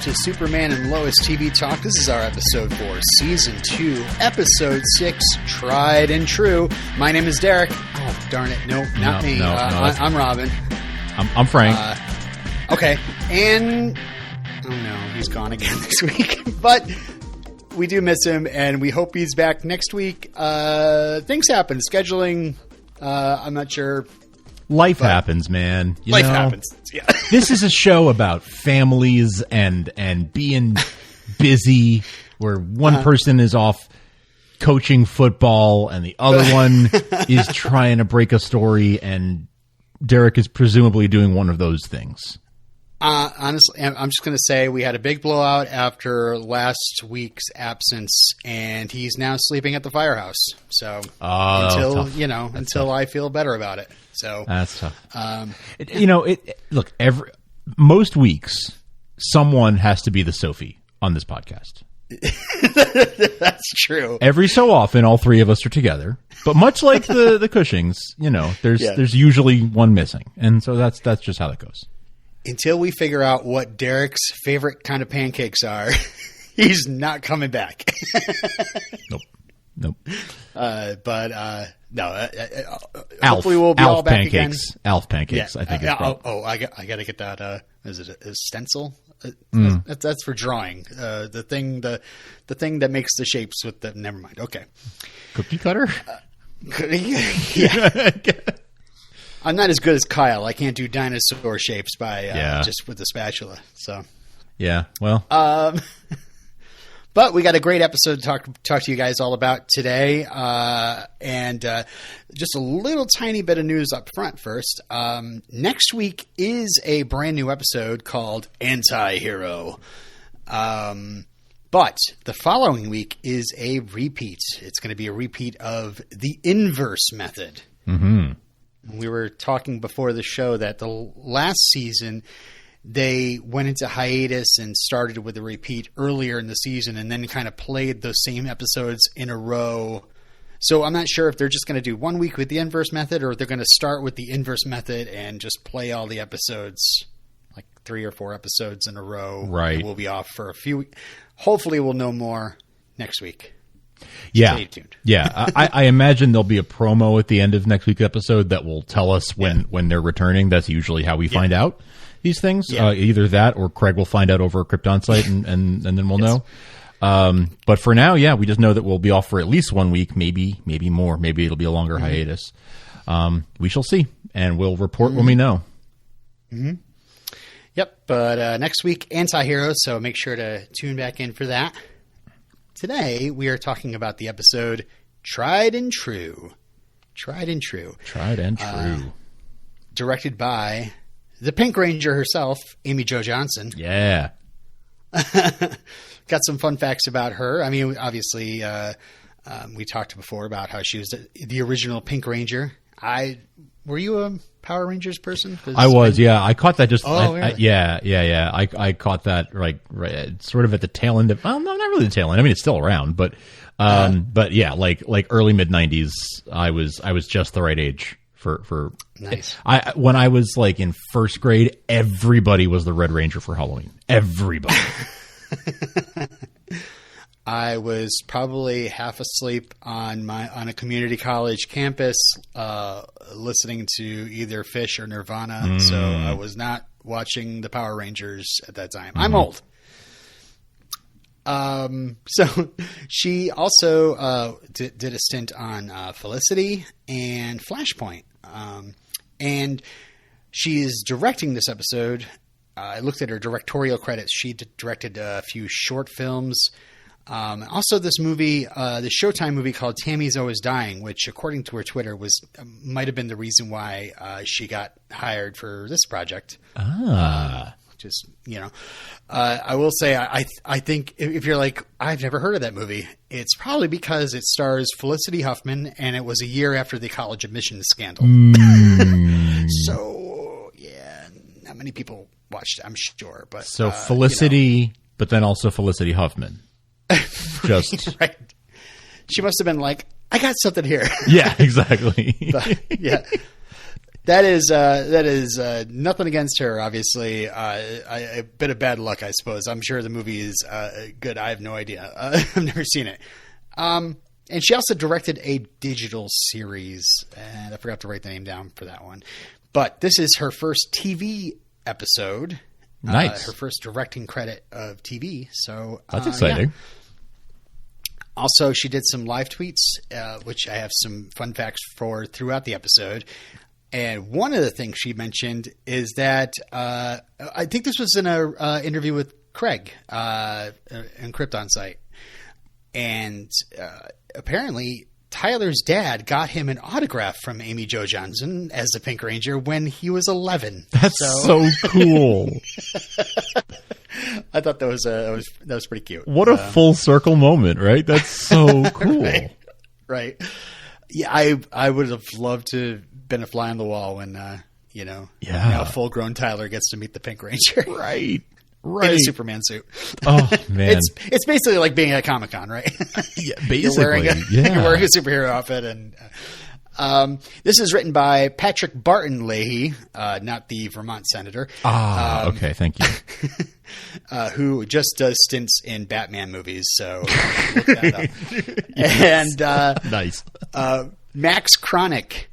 to Superman and Lois TV Talk. This is our episode for Season 2, Episode 6, Tried and True. My name is Derek. Oh, darn it. No, not me. I'm Robin. I'm Frank. Okay. And, oh no, he's gone again this week. But we do miss him, and we hope he's back next week. Things happen. Scheduling, I'm not sure. Life happens, man. Life happens. Yeah. This is a show about families and being busy, where one person is off coaching football and the other one is trying to break a story, and Derek is presumably doing one of those things. Honestly, I'm just going to say we had a big blowout after last week's absence, and he's now sleeping at the firehouse. So until I feel better about it. So that's tough. Look, most weeks someone has to be the Sophie on this podcast. That's true. Every so often, all three of us are together. But much like the Cushings, there's usually one missing, and so that's just how that goes. Until we figure out what Derek's favorite kind of pancakes are, he's not coming back. Nope. Hopefully we'll be all back pancakes. again. Alf pancakes, yeah. I think. I got to get that. Is it a stencil? That's for drawing. The thing that makes the shapes with the. Never mind. Okay. Cookie cutter. Yeah. I'm not as good as Kyle. I can't do dinosaur shapes by just with the spatula. So, yeah. Well, but we got a great episode to talk to you guys all about today, and just a little tiny bit of news up front first. Next week is a brand new episode called Anti-Hero, but the following week is a repeat. It's going to be a repeat of the inverse method. Mm-hmm. We were talking before the show that the last season they went into hiatus and started with a repeat earlier in the season and then kind of played those same episodes in a row. So I'm not sure if they're just going to do 1 week with the inverse method or they're going to start with the inverse method and just play all the episodes, like 3 or 4 episodes in a row. Right. We'll be off for a few weeks. Hopefully we'll know more next week. Yeah. Stay tuned. Yeah. I imagine there'll be a promo at the end of next week's episode that will tell us when they're returning. That's usually how we find out these things. Yeah. Either that or Craig will find out over KryptonSite and then we'll know. But for now, we just know that we'll be off for at least 1 week, maybe more. Maybe it'll be a longer hiatus. We shall see, and we'll report when we know. Mm-hmm. Yep. But next week, Anti-Hero, so make sure to tune back in for that. Today, we are talking about the episode Tried and True. Tried and True. Tried and True. Directed by the Pink Ranger herself, Amy Jo Johnson. Yeah. Got some fun facts about her. I mean, obviously, we talked before about how she was the original Pink Ranger. Were you a Power Rangers person? I was, yeah. I caught that just. Really? I caught that right, sort of at the tail end of. Well, no, not really the tail end. I mean, it's still around, but yeah, like early mid '90s. I was just the right age for. Nice. When I was like in first grade, everybody was the Red Ranger for Halloween. Everybody. I was probably half asleep on a community college campus, listening to either Phish or Nirvana. So I was not watching the Power Rangers at that time. I'm old. So she also did a stint on Felicity and Flashpoint, and she is directing this episode. I looked at her directorial credits. She directed a few short films. Also, this movie, the Showtime movie called Tammy's Always Dying, which, according to her Twitter, might have been the reason why she got hired for this project. Just I will say, I think if you're like, I've never heard of that movie, it's probably because it stars Felicity Huffman, and it was a year after the college admissions scandal. So yeah, not many people watched it, I'm sure. But so Felicity, but then also Felicity Huffman. Just right. She must have been like, I got something here. Yeah, exactly. But, yeah. That is nothing against her. Obviously, a bit of bad luck, I suppose. I'm sure the movie is good. I have no idea. I've never seen it. And she also directed a digital series, and I forgot to write the name down for that one. But this is her first TV episode. Nice. Her first directing credit of TV. So that's exciting. Yeah. Also, she did some live tweets, which I have some fun facts for throughout the episode. And one of the things she mentioned is that I think this was in an interview with Craig in KryptonSite. And apparently Tyler's dad got him an autograph from Amy Jo Johnson as the Pink Ranger when he was 11. That's so cool. I thought that was pretty cute. What a full circle moment, right? That's so cool. Right. Yeah, I would have loved to been a fly on the wall when now full-grown Tyler gets to meet the Pink Ranger. Right. In a Superman suit. Oh, man. It's basically like being at Comic-Con, right? Yeah, basically. You're wearing a superhero outfit. And this is written by Patrick Barton Leahy, not the Vermont senator. Okay. Thank you. Who just does stints in Batman movies. So look that up. And nice. Max Chronic.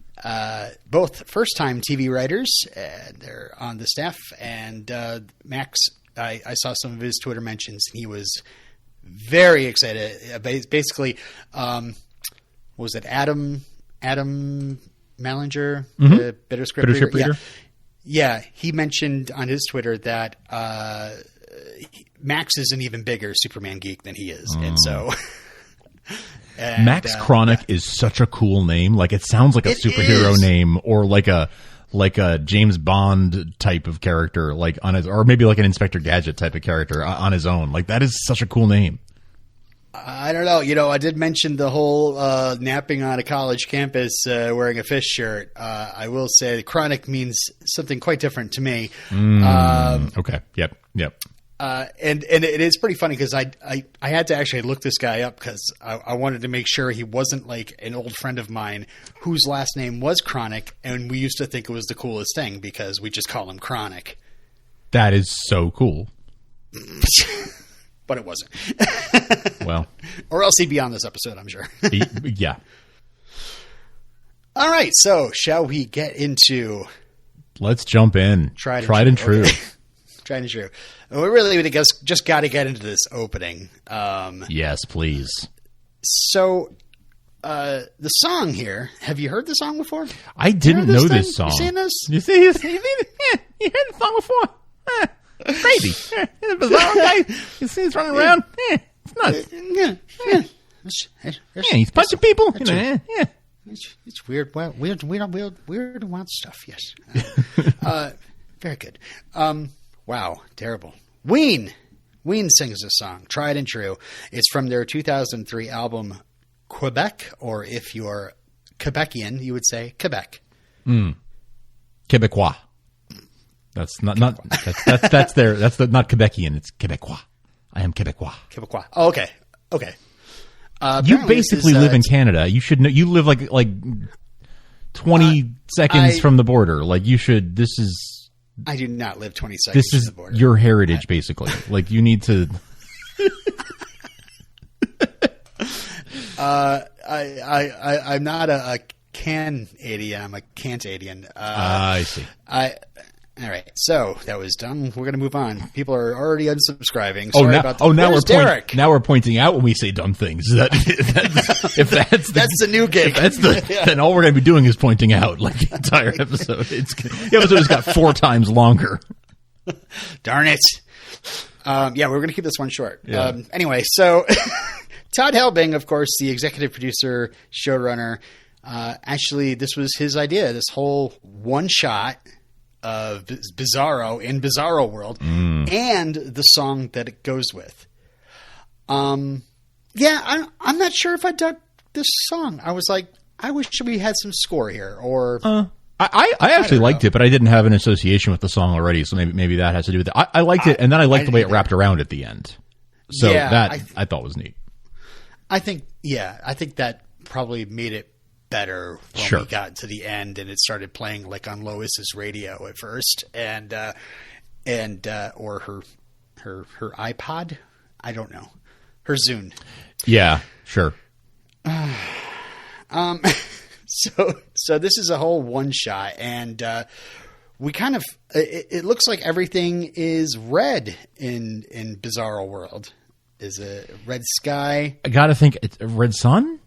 Both first-time TV writers. They're on the staff. And Max, I saw some of his Twitter mentions, and he was very excited. Basically, was it Adam Malinger, the Bitter Script Reader? Yeah, he mentioned on his Twitter that Max is an even bigger Superman geek than he is. And so... And, Max Chronic is such a cool name. Like, it sounds like a superhero name, or like a James Bond type of character, like on his, or maybe like an Inspector Gadget type of character on his own. Like, that is such a cool name. I don't know. I did mention the whole napping on a college campus wearing a fish shirt. I will say Chronic means something quite different to me. Okay. Yep. And it is pretty funny because I had to actually look this guy up because I wanted to make sure he wasn't like an old friend of mine whose last name was Chronic, and we used to think it was the coolest thing because we just call him Chronic. That is so cool. But it wasn't. Well. Or else he'd be on this episode, I'm sure. Yeah. All right, so shall we get into... Let's jump in. Tried and true. Okay. Tried and true. We really would have just got to get into this opening. Yes, please. So, the song here, have you heard the song before? I didn't know this song. You seen this? You see this? You heard the song before? Crazy. The bizarre guy. You see he's running around? It's nuts. Yeah, he's punching people. It's weird. Well, weird and wild stuff, yes. Very good. Wow, terrible. Ween sings this song, Tried and True. It's from their 2003 album Quebec, or if you're Quebecian, you would say Quebec. Quebecois. That's not not Quebecian. It's Quebecois. I am Quebecois. Quebecois. Oh, okay. You basically live in Canada. You should know. You live like 20 seconds from the border. Like, you should. This is. I do not live 20 seconds from the border. This is your heritage, basically. Like, you need to. I'm not a Canadian. I'm a Cantadian. I see. All right, so that was done. We're going to move on. People are already unsubscribing. Now we're pointing out when we say dumb things. If that's the new gig. Then all we're going to be doing is pointing out, like, the entire episode. The episode has got 4 times longer. Darn it. We're going to keep this one short. Yeah. Anyway, so Todd Helbing, of course, the executive producer, showrunner. Actually, this was his idea. This whole one shot of Bizarro in Bizarro World and the song that it goes with. I'm not sure if I dug this song. I was like, I wish we had some score here. Or I actually liked it, but I didn't have an association with the song already, so maybe that has to do with it. I liked it, and then I liked the way it wrapped around at the end. So I thought was neat. I think that probably made it better when we got to the end, and it started playing like on Lois's radio at first, and or her iPod. I don't know, her Zune. Yeah, sure. So this is a whole one shot, and we kind of it looks like everything is red in Bizarro World. Is it red sky? I gotta think it's a red sun.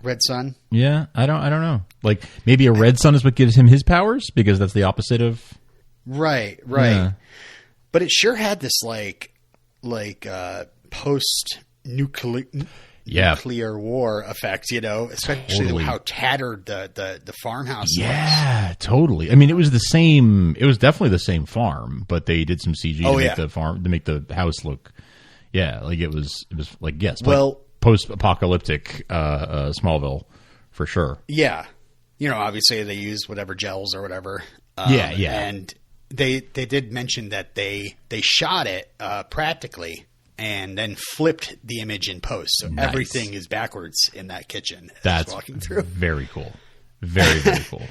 Red sun. Yeah, I don't know. Like maybe a red sun is what gives him his powers because that's the opposite of. Right. Yeah. But it sure had this like post nuclear war effect, especially Totally. how tattered the farmhouse was. Yeah, totally. I mean, it was the same. It was definitely the same farm, but they did some CG to make the house look. Yeah, like it was like yes. Well, like post-apocalyptic Smallville for sure. Yeah, obviously they used whatever gels or whatever. Yeah, and they did mention that they shot it practically and then flipped the image in post, so everything is backwards in that kitchen. That's walking through. Very cool. Very very cool.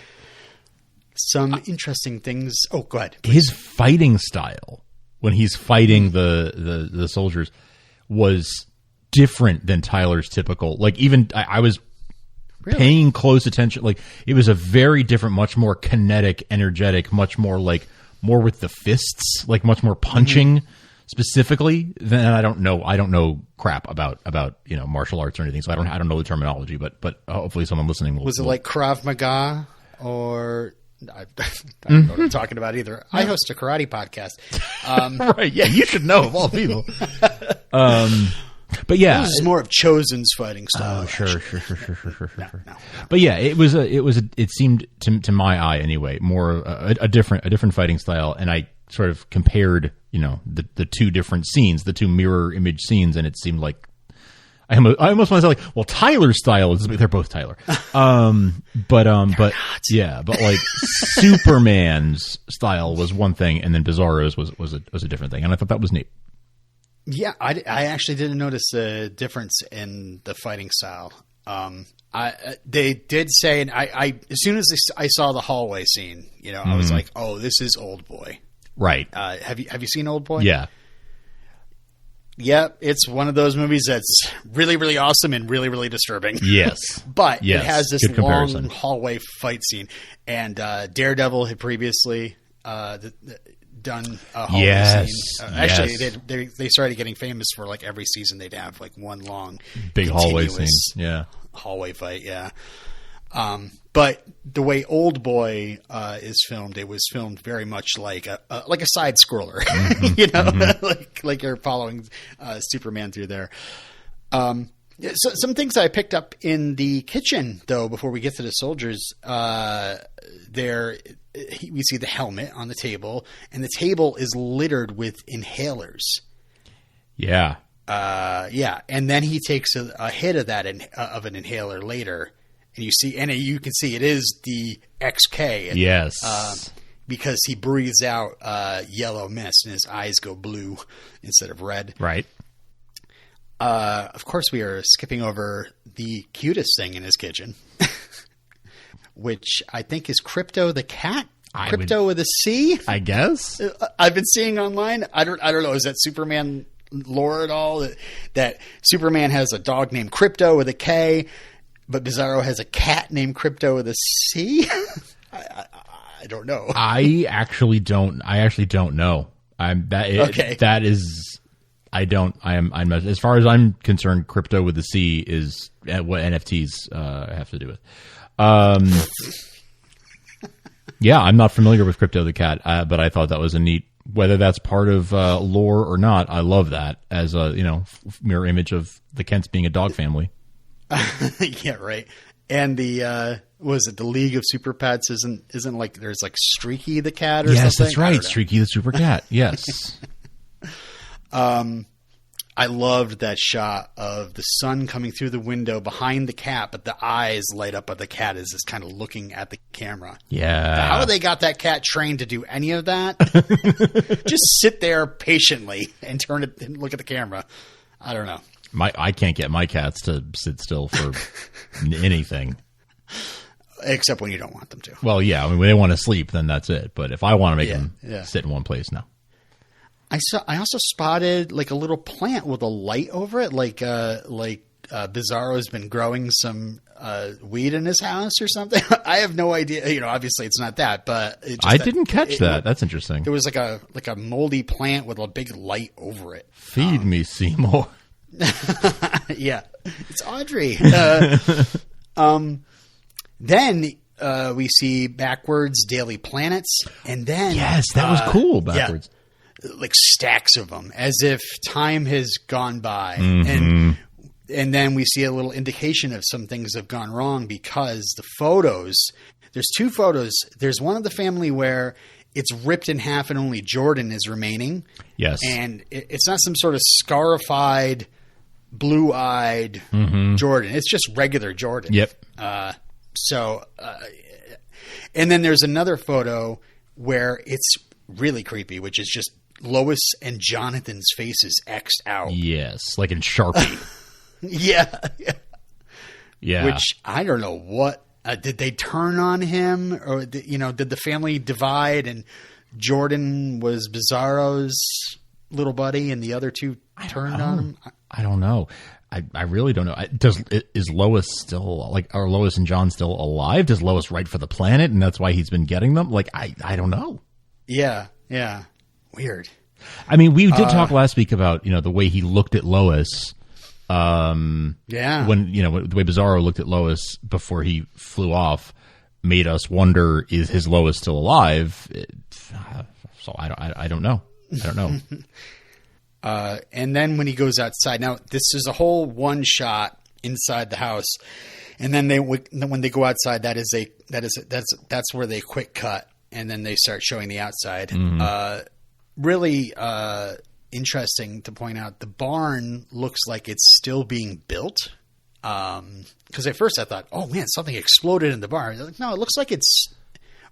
Some interesting things. Oh, go ahead. Please. His fighting style when he's fighting the soldiers was different than Tyler's typical. Like even I was paying close attention. Like it was a very different, much more kinetic, energetic, much more like more with the fists, like much more punching specifically. Than I don't know crap about martial arts or anything. So I don't know the terminology, but hopefully someone listening will. Was it like Krav Maga or? I don't know what I'm talking about either. I host a karate podcast. Right. Yeah. You should know of all people. But yeah, this is more of Chosen's fighting style. Oh, sure. No. But yeah, it seemed to my eye anyway, more a different fighting style. And I sort of compared, the two different scenes, the two mirror image scenes. And it seemed like I almost want to say like, well, Tyler's style is, they're both Tyler. But like Superman's style was one thing. And then Bizarro's was a different thing. And I thought that was neat. Yeah, I actually didn't notice a difference in the fighting style. They did say, and I as soon as I saw the hallway scene, I was like, oh, this is Old Boy. Right. Have you seen Old Boy? Yeah. Yeah, it's one of those movies that's really, really awesome and really, really disturbing. Yes. But it has this long comparison. hallway fight scene. And Daredevil had previously done a hallway scene. Actually, they started getting famous for like every season they'd have like one long big hallway scene. Yeah. Hallway fight, yeah. But the way Old Boy is filmed, it was filmed very much like a side scroller, like you're following Superman through there. So some things I picked up in the kitchen, though, before we get to the soldiers, we see the helmet on the table, and the table is littered with inhalers. Yeah. And then he takes a hit of that of an inhaler later. And you can see it is the XK. Yes. Because he breathes out yellow mist and his eyes go blue instead of red. Right. Of course, we are skipping over the cutest thing in his kitchen, which I think is Krypto the cat. Krypto with a C, I guess. I've been seeing online. I don't know. Is that Superman lore at all? That Superman has a dog named Krypto with a K. But Bizarro has a cat named Krypto with a C. I don't know. I actually don't know. I'm as far as I'm concerned, Krypto with a C is what NFTs have to do with. Yeah, I'm not familiar with Krypto the cat, but I thought that was a neat. Whether that's part of lore or not, I love that as a mirror image of the Kents being a dog family. Yeah, right. And the was it the League of Super Pets? Isn't like there's like Chriqui the cat or something? Yes, that's right. Chriqui the super cat. Yes. I loved that shot of the sun coming through the window behind the cat, but the eyes light up of the cat is just kind of looking at the camera. Yeah. How they got that cat trained to do any of that? Just sit there patiently and turn it and look at the camera. I don't know. I can't get my cats to sit still for anything. except when you don't want them to. Well, yeah. I mean, when they want to sleep, then that's it. But if I want to make them sit in one place, no. I also spotted like a little plant with a light over it, like Bizarro's been growing some weed in his house or something. I have no idea. You know, obviously it's not that, but I didn't catch that. That's interesting. There was like a moldy plant with a big light over it. Feed me, Seymour. Yeah, it's Audrey. Then we see backwards Daily Planets, and then yes, that was cool. Backwards. Yeah, like stacks of them, as if time has gone by, and then we see a little indication of some things have gone wrong because the photos. There's two photos. There's one of the family where it's ripped in half and only Jordan is remaining. Yes, and it's not some sort of scarified, blue-eyed Jordan. It's just regular Jordan. Yep. And then there's another photo where it's really creepy, which is just Lois and Jonathan's faces X'd out. Yes, like in Sharpie. Yeah. Which I don't know what did they turn on him, or did the family divide and Jordan was Bizarro's little buddy and the other two turned on him? I don't know. I really don't know. Is Lois still are Lois and John still alive? Does Lois write for the planet and that's why he's been getting them? Like I don't know. Yeah. Weird. I mean, we did talk last week about, the way he looked at Lois. When, the way Bizarro looked at Lois before he flew off made us wonder, is his Lois still alive? So I don't know. I don't know. And then when he goes outside, now this is a whole one shot inside the house. And then when they go outside, that's where they quick cut. And then they start showing the outside. Really interesting to point out. The barn looks like it's still being built. Because at first I thought, oh man, something exploded in the barn. Like, no, it looks like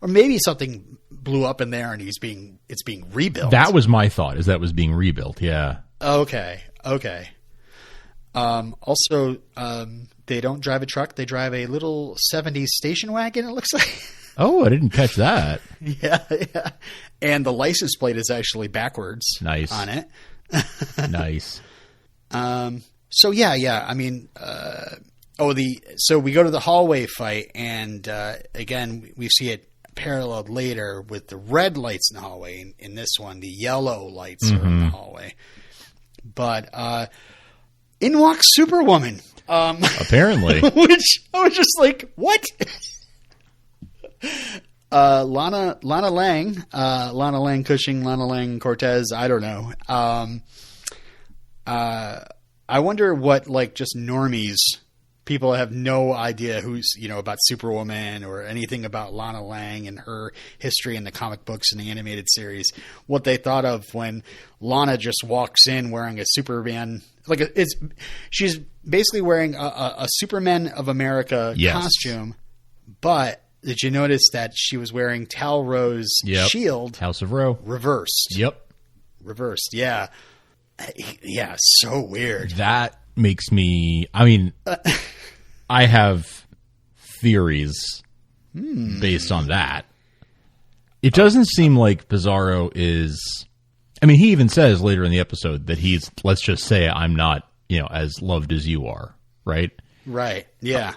or maybe something blew up in there and it's being rebuilt. That was my thought, is that was being rebuilt. Yeah. Okay. Also, they don't drive a truck. They drive a little 70s station wagon, it looks like. Oh, I didn't catch that. Yeah. And the license plate is actually backwards. Nice. On it. Nice. So yeah. I mean, so we go to the hallway fight, and again we see it paralleled later with the red lights in the hallway. In this one, the yellow lights are in the hallway. But in walks Superwoman. Apparently. Which I was just like, what? Lana Lang Cushing, Lana Lang Cortez. I don't know. I wonder what, like, just normies, people have no idea who's, about Superwoman or anything about Lana Lang and her history in the comic books and the animated series, what they thought of when Lana just walks in wearing a Superman, she's basically wearing a Superman of America costume, but did you notice that she was wearing Tal Row's shield? House of Row. Reversed. Yep. Reversed, yeah. Yeah, so weird. That makes me... I mean, I have theories based on that. It doesn't seem like Bizarro is... I mean, he even says later in the episode that he's, let's just say, I'm not, as loved as you are, right? Right, yeah.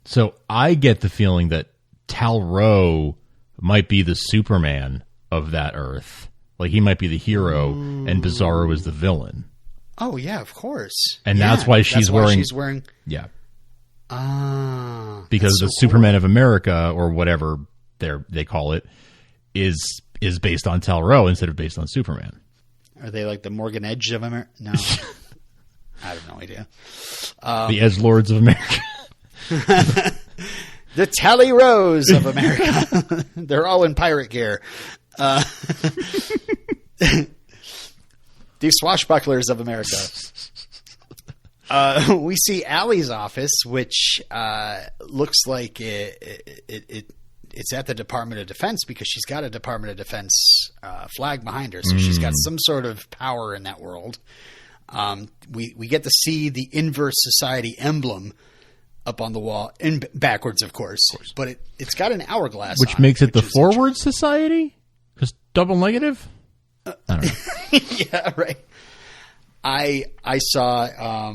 So I get the feeling that Tal Row might be the Superman of that Earth. Like, he might be the hero, and Bizarro is the villain. Oh, yeah, of course. And that's why she's wearing... Yeah. Because the Superman of America, or whatever they call it, is based on Tal Row instead of based on Superman. Are they like the Morgan Edge of America? No. I have no idea. The Edgelords of America. The Tally Rose of America. They're all in pirate gear. The Swashbucklers of America. We see Allie's office, which looks like it's at the Department of Defense because she's got a Department of Defense flag behind her. So she's got some sort of power in that world. We get to see the Inverse Society emblem up on the wall, and backwards, of course. But it's got an hourglass, which on makes it the is forward society. Because double negative. I don't know. Yeah, right. I saw.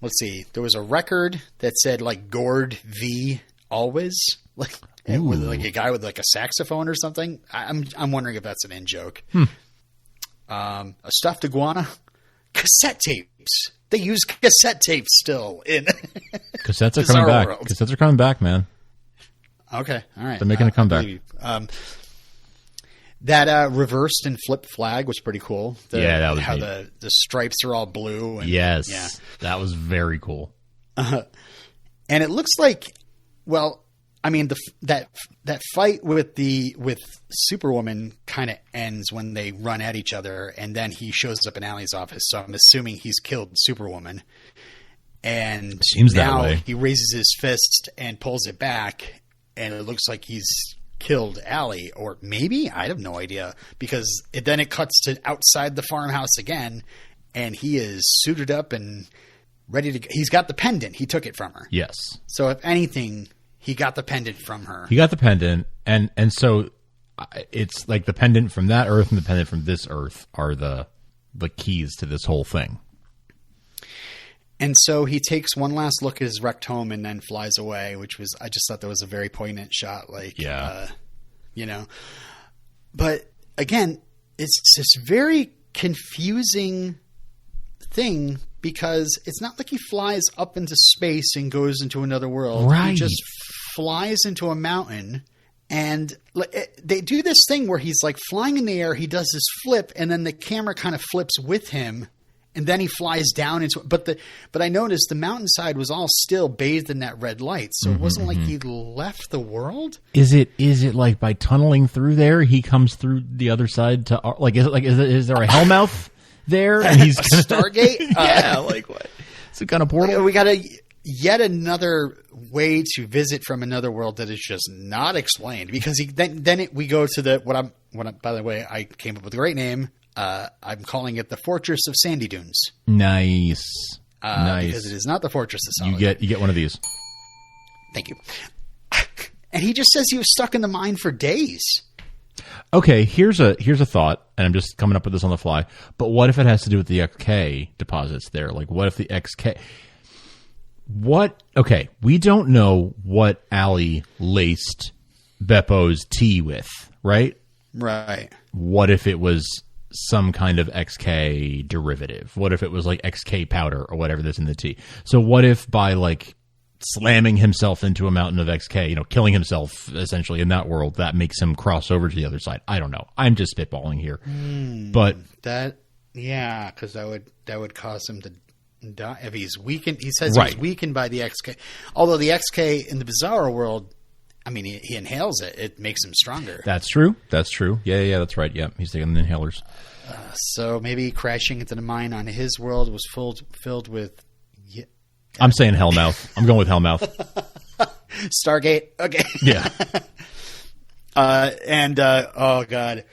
Let's see. There was a record that said like Gord V always like with like a guy with like a saxophone or something. I'm wondering if that's an in joke. A stuffed iguana, cassette tapes. They use cassette tapes still in cassettes are coming back. World. Cassettes are coming back, man. Okay, all right. They're making a comeback. That reversed and flipped flag was pretty cool. That was how neat. the stripes are all blue. And, yes, yeah. That was very cool. And it looks like, well, I mean, that fight with Superwoman kind of ends when they run at each other, and then he shows up in Allie's office. So I'm assuming he's killed Superwoman. And seems now that way. He raises his fist and pulls it back, and it looks like he's killed Allie, or maybe I have no idea, because then it cuts to outside the farmhouse again, and he is suited up and ready to. He's got the pendant. He took it from her. Yes. So if anything, he got the pendant from her. He got the pendant, and so it's like the pendant from that Earth and the pendant from this Earth are the keys to this whole thing. And so he takes one last look at his wrecked home and then flies away, which was, I just thought that was a very poignant shot. Like, but again, it's this very confusing thing because it's not like he flies up into space and goes into another world. Right. He just flies into a mountain, and they do this thing where he's like flying in the air. He does this flip, and then the camera kind of flips with him. And then he flies down into it. But I noticed the mountainside was all still bathed in that red light. So it wasn't like he left the world. Is it like by tunneling through there, he comes through the other side to like, is there a hellmouth there? And he's a Stargate? Yeah, like what? It's a kind of portal. We got yet another way to visit from another world that is just not explained, because we go to by the way, I came up with a great name. I'm calling it the Fortress of Sandy Dunes. Nice. Because it is not the Fortress of Solid. You get one of these. Thank you. And he just says he was stuck in the mine for days. Okay, here's a thought, and I'm just coming up with this on the fly. But what if it has to do with the XK deposits there? Like, what if the XK? Okay, we don't know what Allie laced Beppo's tea with, right? Right. What if it was some kind of XK derivative? What if it was like XK powder or whatever that's in the tea? So what if by like slamming himself into a mountain of XK, killing himself essentially in that world, that makes him cross over to the other side? I don't know. I'm just spitballing here. But because that would cause him to die if he's weakened. He says right. He's weakened by the XK. Although the XK in the Bizarro world, I mean, he inhales it. It makes him stronger. That's true. Yeah, that's right. Yeah, he's taking the inhalers. So maybe crashing into the mine on his world was filled with... I'm saying Hellmouth. I'm going with Hellmouth. Stargate. Okay. Yeah. Oh, God.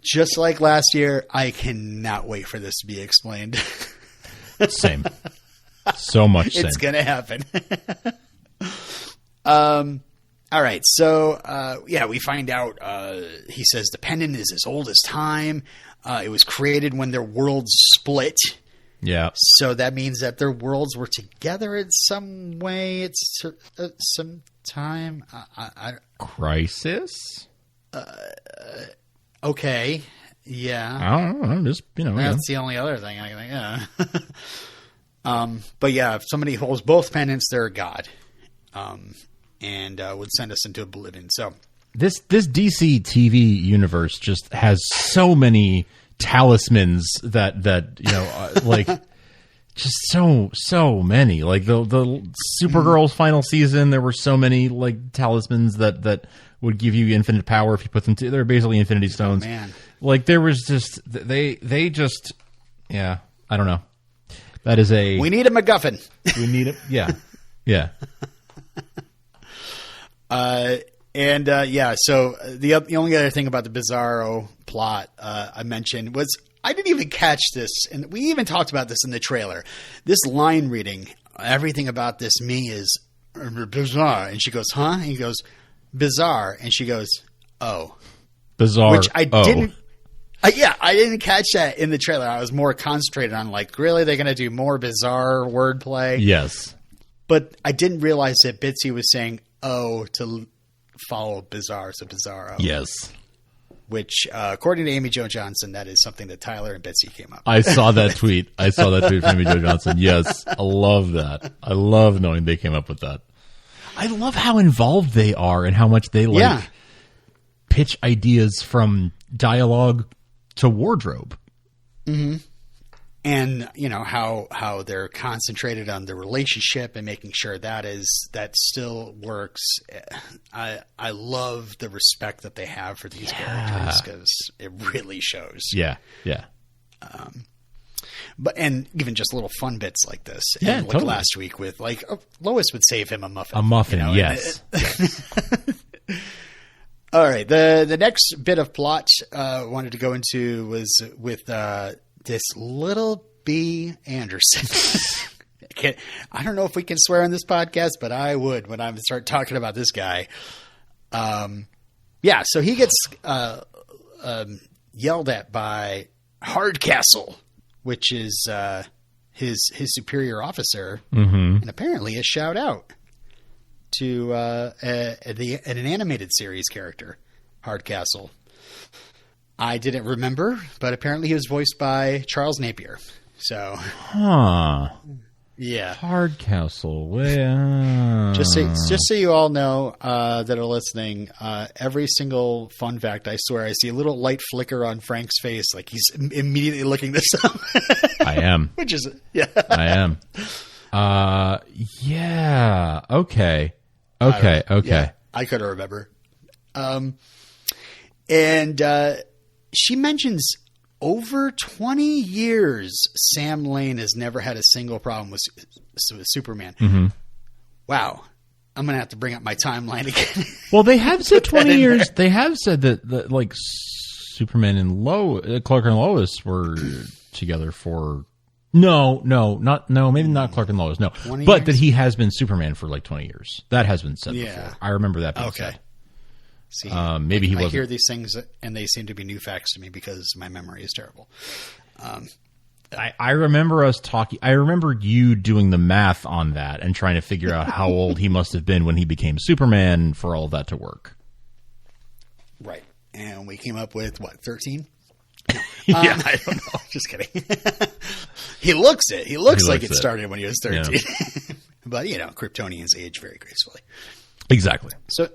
Just like last year, I cannot wait for this to be explained. Same. So much same. It's going to happen. All right, so we find out. He says the pendant is as old as time. It was created when their worlds split. Yeah. So that means that their worlds were together in some way. It's some time. Crisis. Okay. Yeah. I don't know. I'm just That's the only other thing I can think. Yeah. But yeah, if somebody holds both pendants, they're a god. And would send us into oblivion. So this DC TV universe just has so many talismans that like just so many. Like the Supergirl's final season, there were so many like talismans that would give you infinite power if you put them to. They're basically Infinity Stones. Oh, man. Like there was just they just I don't know. That is we need a MacGuffin. We need it. Yeah. So the only other thing about the Bizarro plot I mentioned was I didn't even catch this, and we even talked about this in the trailer. This line reading, everything about this me is bizarre. And she goes, huh? And he goes, bizarre. And she goes, oh. Bizarre. Which I didn't. I didn't catch that in the trailer. I was more concentrated on really, they're going to do more bizarre wordplay. Yes. But I didn't realize that Bitsy was saying "oh" to follow bizarre, so bizarro. Yes. Which, according to Amy Jo Johnson, that is something that Tyler and Bitsy came up with. I saw that tweet. From Amy Jo Johnson. Yes. I love that. I love knowing they came up with that. I love how involved they are and how much they pitch ideas from dialogue to wardrobe. Mm-hmm. And how they're concentrated on the relationship and making sure that still works. I love the respect that they have for these characters because it really shows. Yeah. And even just little fun bits like this. Yeah, and totally. Last week with Lois would save him a muffin. A muffin, yes. All right. The next bit of plot I wanted to go into was with this little B. Anderson. I don't know if we can swear on this podcast, but I would when I start talking about this guy. So he gets yelled at by Hardcastle, which is his superior officer, and apparently a shout out to an animated series character, Hardcastle. I didn't remember, but apparently he was voiced by Charles Napier. So, yeah, Hardcastle. Well, just so you all know that are listening, every single fun fact, I swear, I see a little light flicker on Frank's face, like he's immediately looking this up. I am, which is I am. Yeah. Okay. Yeah, I couldn't remember. She mentions over 20 years, Sam Lane has never had a single problem with Superman. Mm-hmm. Wow. I'm going to have to bring up my timeline again. Well, they have said 20 years. They have said that like Superman and Clark and Lois were together for maybe not Clark and Lois. No, but years? that he has been Superman for like 20 years. That has been said before. I remember that being said. See, maybe he wasn't. I hear these things and they seem to be new facts to me because my memory is terrible. I remember us talking. I remember you doing the math on that and trying to figure out how old he must have been when he became Superman for all that to work. Right. And we came up with, 13? Yeah, I don't know. Just kidding. He looks it. He looks like it started when he was 13. Yeah. But, Kryptonians age very gracefully. Exactly. So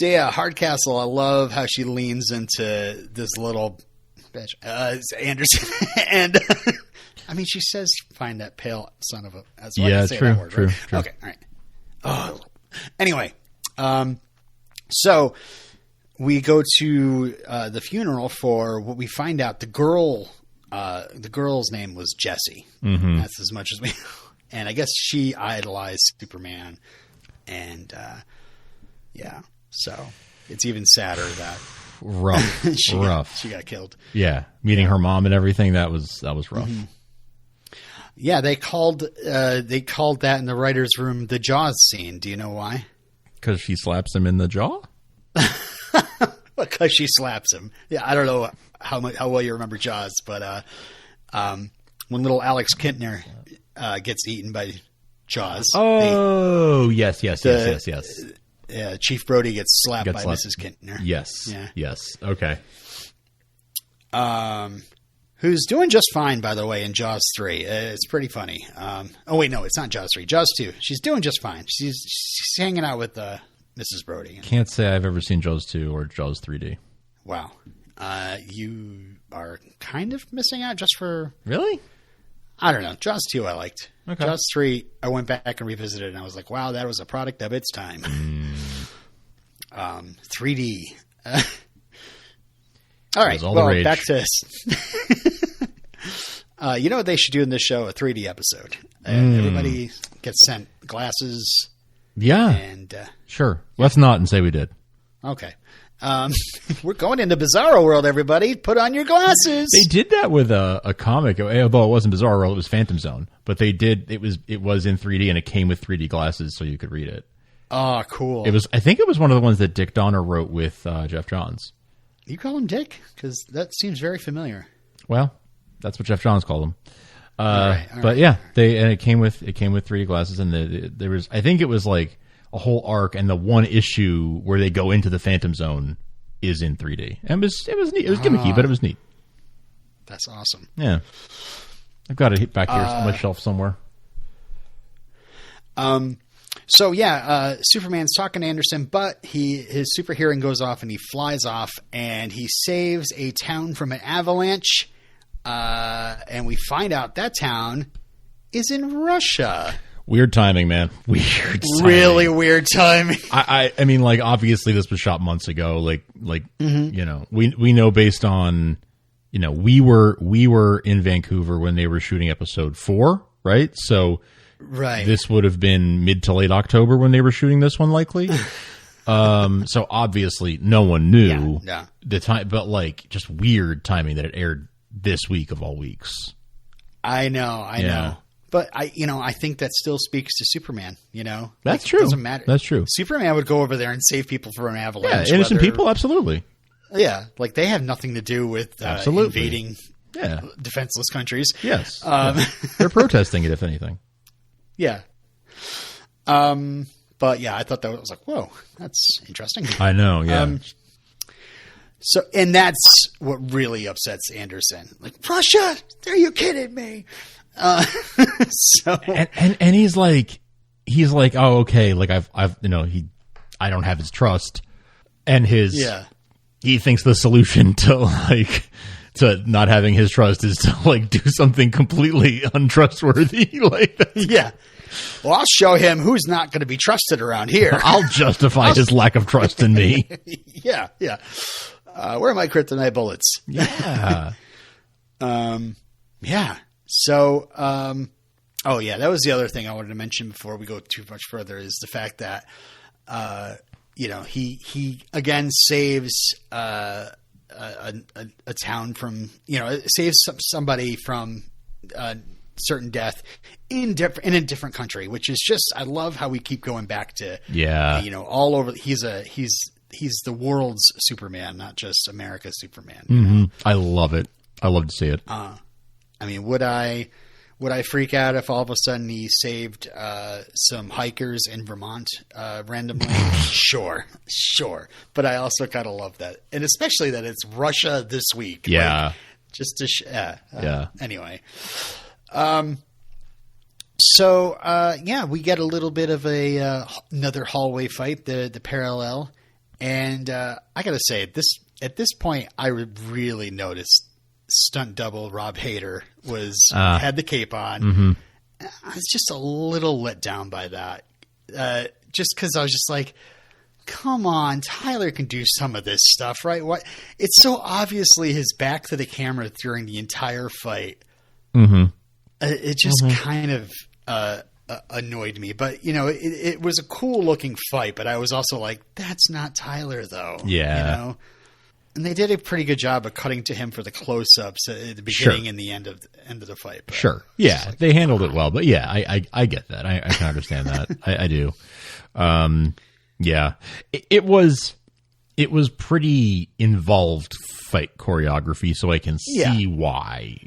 yeah, Hardcastle, I love how she leans into this little bitch, Anderson. And, she says, find that pale son of a... That's why I say true, that word, true, right? true. Okay, all right. Oh, anyway, so we go to the funeral for what we find out the girl's name was Jessie. Mm-hmm. That's as much as we know. And I guess she idolized Superman. And, so it's even sadder that rough. She got killed. Yeah. Meeting her mom and everything. That was rough. Mm-hmm. Yeah. They called that in the writer's room, the Jaws scene. Do you know why? Because she slaps him in the jaw? Because she slaps him. Yeah. I don't know how well you remember Jaws, but, when little Alex Kintner, gets eaten by Jaws. Oh, yes. Chief Brody gets slapped by Mrs. Kintner. Yes. Yeah. Yes. Okay. Who's doing just fine, by the way, in Jaws 3. It's pretty funny. No, it's not Jaws 3. Jaws 2. She's doing just fine. She's hanging out with Mrs. Brody. Can't say I've ever seen Jaws 2 or Jaws 3D. Wow. You are kind of missing out just for... Really? I don't know. Jaws 2 I liked. Okay. Jaws 3, I went back and revisited it, and I was like, wow, that was a product of its time. 3D. All right. Well, back to you know what they should do in this show? A 3D episode. Everybody gets sent glasses. Yeah. And sure. Let's not and say we did. Okay. We're going into Bizarro World, everybody. Put on your glasses. They did that with a comic, although it wasn't Bizarro World, it was Phantom Zone. But they did, it was in 3D, and it came with 3D glasses so you could read it. Oh, cool. I think it was one of the ones that Dick Donner wrote with Jeff Johns. You call him Dick? Because that seems very familiar. Well, that's what Jeff Johns called him. All but right. yeah, it came with 3D glasses, and there was, I think it was like a whole arc, and the one issue where they go into the Phantom Zone is in 3D. And it was neat. It was gimmicky, but it was neat. That's awesome. Yeah. I've got it back here on my shelf somewhere. So yeah, Superman's talking to Anderson, but his super hearing goes off and he flies off and he saves a town from an avalanche. And we find out that town is in Russia. Weird timing, man. Weird timing. Really weird timing. I mean, like, obviously this was shot months ago. Like, you know, we know based on, you know, we were in Vancouver when they were shooting episode 4, right? So right. This would have been mid to late October when they were shooting this one, likely. So obviously no one knew the time, but like, just weird timing that it aired this week of all weeks. I know. But I think that still speaks to Superman, you know? That's like, true. It doesn't matter. That's true. Superman would go over there and save people from an avalanche. Yeah, innocent people, absolutely. Yeah, like they have nothing to do with invading defenseless countries. Yes. They're protesting it, if anything. Yeah. But yeah, I thought that was like, whoa, that's interesting. I know, yeah. So, and that's what really upsets Anderson. Like, Russia? Are you kidding me? And he's like, oh, okay. Like I've, you know, I don't have his trust, and he thinks the solution to not having his trust is to like do something completely untrustworthy. Yeah. Well, I'll show him who's not going to be trusted around here. I'll justify his lack of trust in me. Yeah. Where are my kryptonite bullets? Yeah. Yeah. So, that was the other thing I wanted to mention before we go too much further is the fact that, he again saves, a town from, saves somebody from, certain death in a different country, which is just, I love how we keep going back to, all over. He's the world's Superman, not just America's Superman. Mm-hmm. I love it. I love to see it. I mean, would I freak out if all of a sudden he saved some hikers in Vermont randomly? Sure. But I also kind of love that, and especially that it's Russia this week. Yeah. Like, just to anyway. We get a little bit of another hallway fight, the parallel, and I gotta say at this point I really noticed stunt double Rob Hader had the cape on. Mm-hmm. I was just a little let down by that, just because I was just like, come on, Tyler can do some of this stuff, right? What? It's so obviously his back to the camera during the entire fight. Mm-hmm. It just kind of annoyed me, but it was a cool looking fight. But I was also like, that's not Tyler, though. Yeah. And they did a pretty good job of cutting to him for the close-ups at the beginning and the end of the fight. But sure. Yeah, they handled it well. But yeah, I get that. I can understand that. I do. Yeah, it was pretty involved fight choreography, so I can see why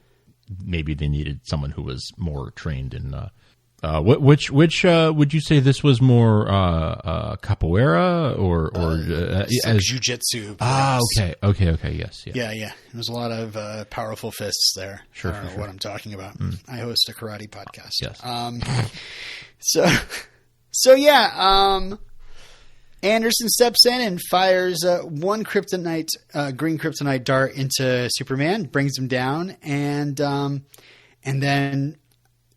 maybe they needed someone who was more trained in. Which would you say this was more capoeira or as jiu-jitsu? Okay. Yes. Yeah. There's a lot of powerful fists there. Sure. I don't know what I'm talking about. I host a karate podcast. Yes. Anderson steps in and fires one green kryptonite dart into Superman, brings him down, and then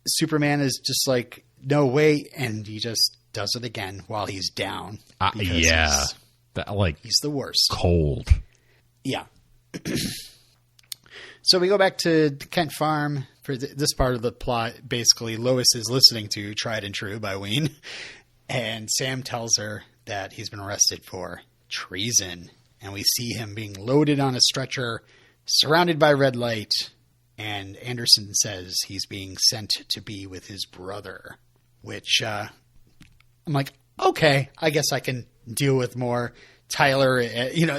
Superman is just like, no, wait, and he just does it again while he's down. He's the worst. Cold. Yeah. So we go back to the Kent farm for this part of the plot. Basically, Lois is listening to Tried and True by Ween, and Sam tells her that he's been arrested for treason. and we see him being loaded on a stretcher, surrounded by red light, and Anderson says he's being sent to be with his brother, which I'm like, okay, I guess I can deal with more Tyler,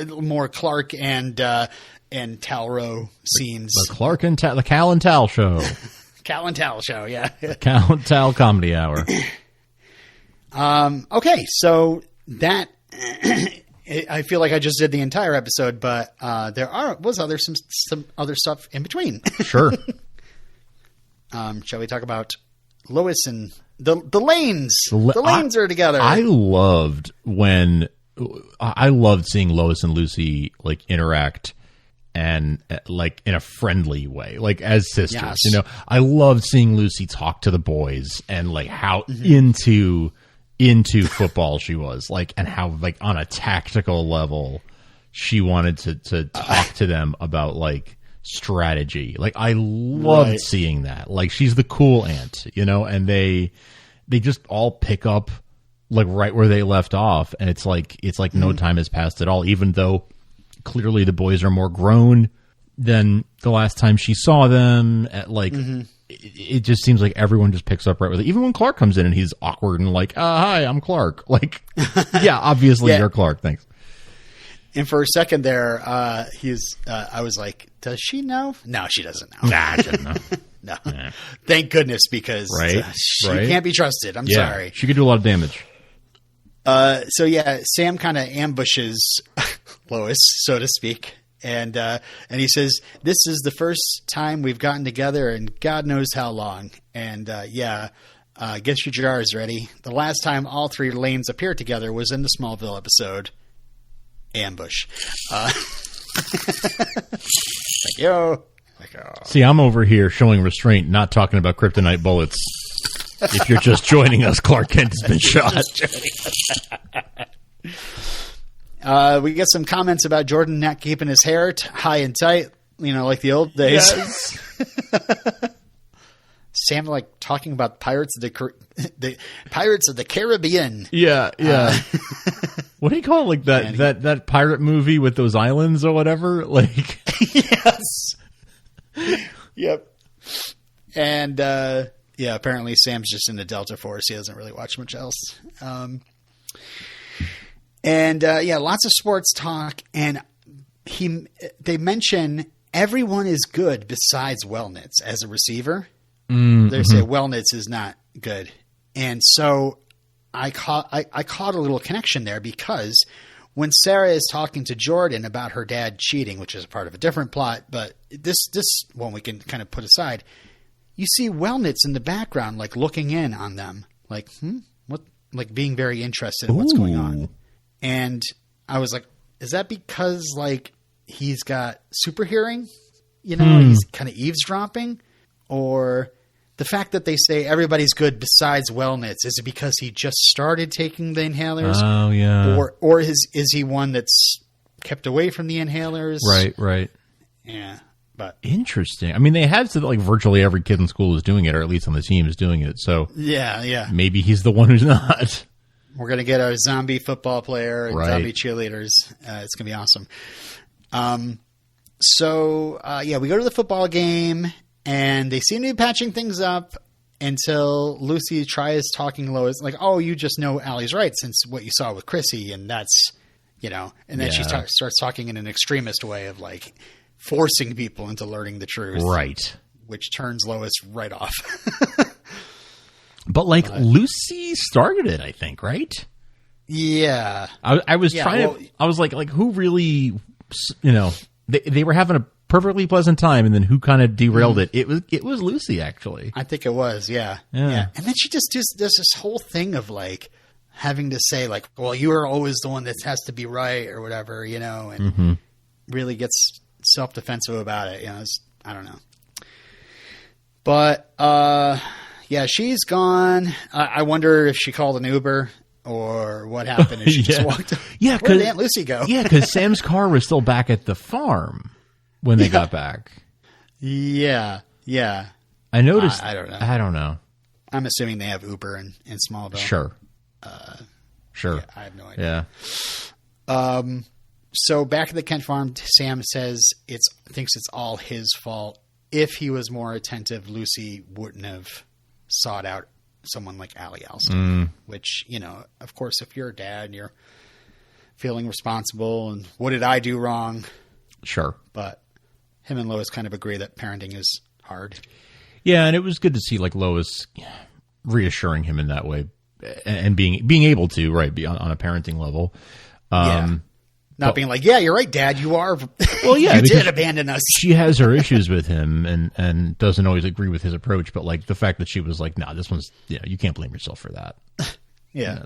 more Clark and Talrow scenes. The Cal and Tal show. Cal and Tal show, yeah. Cal and Tal comedy hour. Okay, so that I feel like I just did the entire episode, but there was some other stuff in between. Sure. Shall we talk about Lois and the Lanes? The Lanes are together. I loved seeing Lois and Lucy like interact and like in a friendly way, like as sisters. Yes. You know, I loved seeing Lucy talk to the boys and like how into football she was, like, and how like on a tactical level she wanted to talk to them about like strategy. Like I loved seeing that. Like she's the cool aunt, you know, and they just all pick up like right where they left off, and it's like no time has passed at all, even though clearly the boys are more grown than the last time she saw them. At like it just seems like everyone just picks up right with it. Even when Clark comes in and he's awkward and like, hi, I'm Clark. Like, yeah, obviously you're Clark. Thanks. And for a second there, I was like, does she know? No, she doesn't know. Nah, she doesn't know. No. Nah. Thank goodness, because she can't be trusted. I'm sorry. She could do a lot of damage. So yeah, Sam kind of ambushes Lois, so to speak. And he says, this is the first time we've gotten together in God knows how long. And get your jars ready. The last time all three lanes appeared together was in the Smallville episode. Ambush. Thank you. See, I'm over here showing restraint, not talking about kryptonite bullets. If you're just joining us, Clark Kent has been shot. We get some comments about Jordan not keeping his hair high and tight, like the old days. Yes. Sam like talking about Pirates of the Caribbean. Yeah. What do you call it? Like that pirate movie with those islands or whatever? Like yes. Yep. And apparently Sam's just in the Delta Force. He doesn't really watch much else. Lots of sports talk, and they mention everyone is good besides Wellnitz as a receiver. Mm-hmm. They say Wellnitz is not good, and so I caught a little connection there, because when Sarah is talking to Jordan about her dad cheating, which is a part of a different plot, but this one we can kind of put aside. You see Wellnitz in the background, like looking in on them, like what, like being very interested in what's going on. And I was like, is that because like he's got super hearing? He's kind of evendropping? Or the fact that they say everybody's good besides Wellnitz, is it because he just started taking the inhalers? Oh, yeah. Or is he one that's kept away from the inhalers? Right. Yeah. But interesting. I mean, they had said like virtually every kid in school is doing it, or at least on the team is doing it. So yeah. Maybe he's the one who's not. We're going to get our zombie football player and zombie cheerleaders. It's going to be awesome. We go to the football game, and they seem to be patching things up until Lucy tries talking Lois, like, oh, you just know Allie's right since what you saw with Chrissy, and that's, and then she starts talking in an extremist way of like forcing people into learning the truth. Right. Which turns Lois right off. But like Lucy started it, I think, right? Yeah. I was trying to. I was like who really? They were having a perfectly pleasant time, and then who kind of derailed it? It was Lucy, actually. I think it was. Yeah. And then she just does this whole thing of like having to say like, well, you are always the one that has to be right or whatever, and really gets self-defensive about it. I don't know. But she's gone. I wonder if she called an Uber or what happened if she just walked. Yeah, where did Aunt Lucy go? Yeah, because Sam's car was still back at the farm when they got back. Yeah. I noticed. I don't know. I don't know. I'm assuming they have Uber in Smallville. Sure. Sure. Yeah, I have no idea. Yeah. So back at the Kent farm, Sam says thinks it's all his fault. If he was more attentive, Lucy wouldn't have sought out someone like Allie Alston, which, of course, if you're a dad and you're feeling responsible and what did I do wrong? Sure. But him and Lois kind of agree that parenting is hard. Yeah, and it was good to see like Lois reassuring him in that way and being able to, right, be on a parenting level. Not being like, yeah, you're right, Dad. You are. Well, yeah, you did abandon us. She has her issues with him and doesn't always agree with his approach. But like the fact that she was like, nah, this one's, you can't blame yourself for that. Yeah.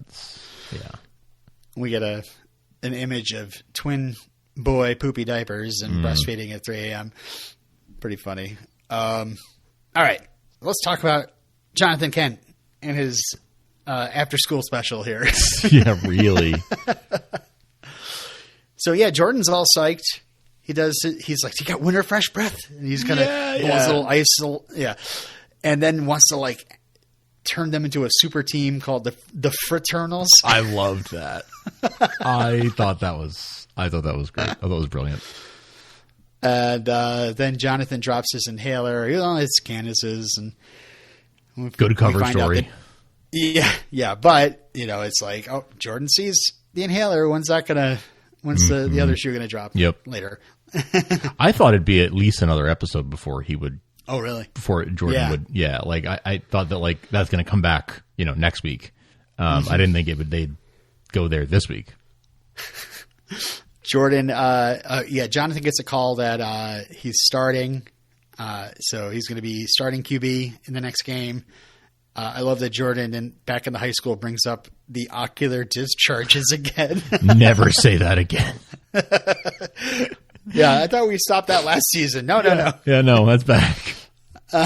Yeah. We get an image of twin boy poopy diapers and breastfeeding at 3 a.m. Pretty funny. All right. Let's talk about Jonathan Kent and his after school special here. Yeah, really. So yeah, Jordan's all psyched. He's like, he got winter fresh breath, and he's gonna blow his little ice, and then wants to like turn them into a super team called the Fraternals. I loved that. I thought that was great. I thought it was brilliant. And then Jonathan drops his inhaler. It's Candace's, and good cover story. Yeah, but it's like, oh, Jordan sees the inhaler. When's the other shoe going to drop? Yep. Later. I thought it'd be at least another episode before he would. Oh, really? Before Jordan would. Yeah. Like I thought that like that's going to come back, next week. I didn't think they'd go there this week. Jordan. Jonathan gets a call that he's starting. So he's going to be starting QB in the next game. I love that Jordan back in the high school brings up the ocular discharges again. Never say that again. Yeah, I thought we stopped that last season. No. Yeah, no, that's back. We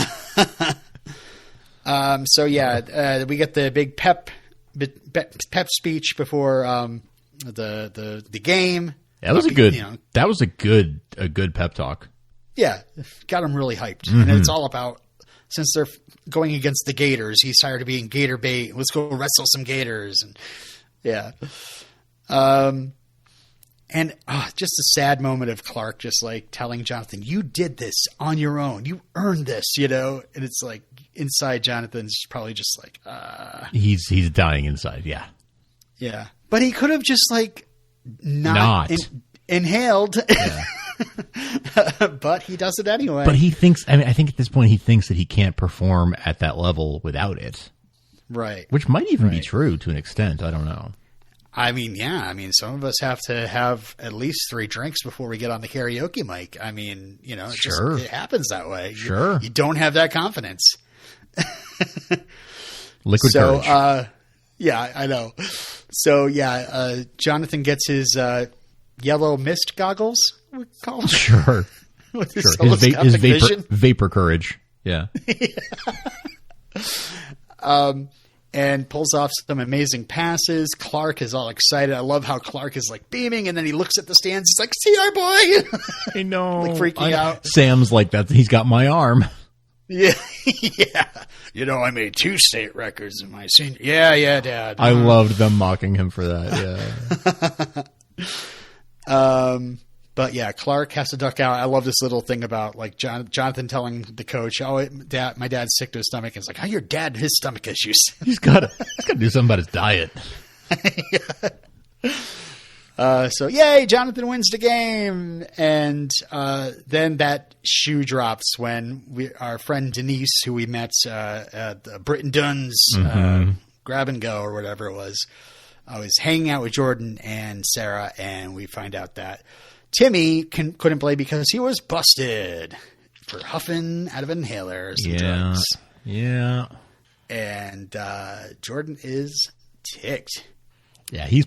get the big pep speech before the game. That was a good pep talk. Yeah, got him really hyped, and it's all about. Since they're going against the Gators, he's tired of being Gator bait. Let's go wrestle some Gators. And just a sad moment of Clark just like telling Jonathan, you did this on your own. You earned this, And it's like inside Jonathan's probably just like, He's dying inside. Yeah. Yeah. But he could have just like not. Inhaled. Yeah. But he does it anyway. But he thinks, I think at this point he thinks that he can't perform at that level without it. Right. Which might even be true to an extent. I don't know. I mean, some of us have to have at least 3 drinks before we get on the karaoke mic. I mean, it happens that way. Sure. You don't have that confidence. Liquid courage. Yeah, I know. So, Jonathan gets his yellow mist goggles, we call them. Sure. His vapor courage. Yeah. And pulls off some amazing passes. Clark is all excited. I love how Clark is like beaming, and then he looks at the stands. He's like, "See our boy!" I know, like freaking out. Sam's like that. He's got my arm. Yeah, yeah. I made 2 state records in my senior. Yeah, Dad. I loved them mocking him for that. Yeah. But yeah, Clark has to duck out. I love this little thing about like Jonathan telling the coach, "Oh, my dad's sick to his stomach." And it's like, "How your dad his stomach issues?" He's got to do something about his diet. So yay, Jonathan wins the game, and then that shoe drops when our friend Denise, who we met at the Britton Dunn's grab and go or whatever it was, was hanging out with Jordan and Sarah, and we find out that Timmy couldn't play because he was busted for huffing out of an inhaler or some drugs. Yeah. And Jordan is ticked. Yeah, he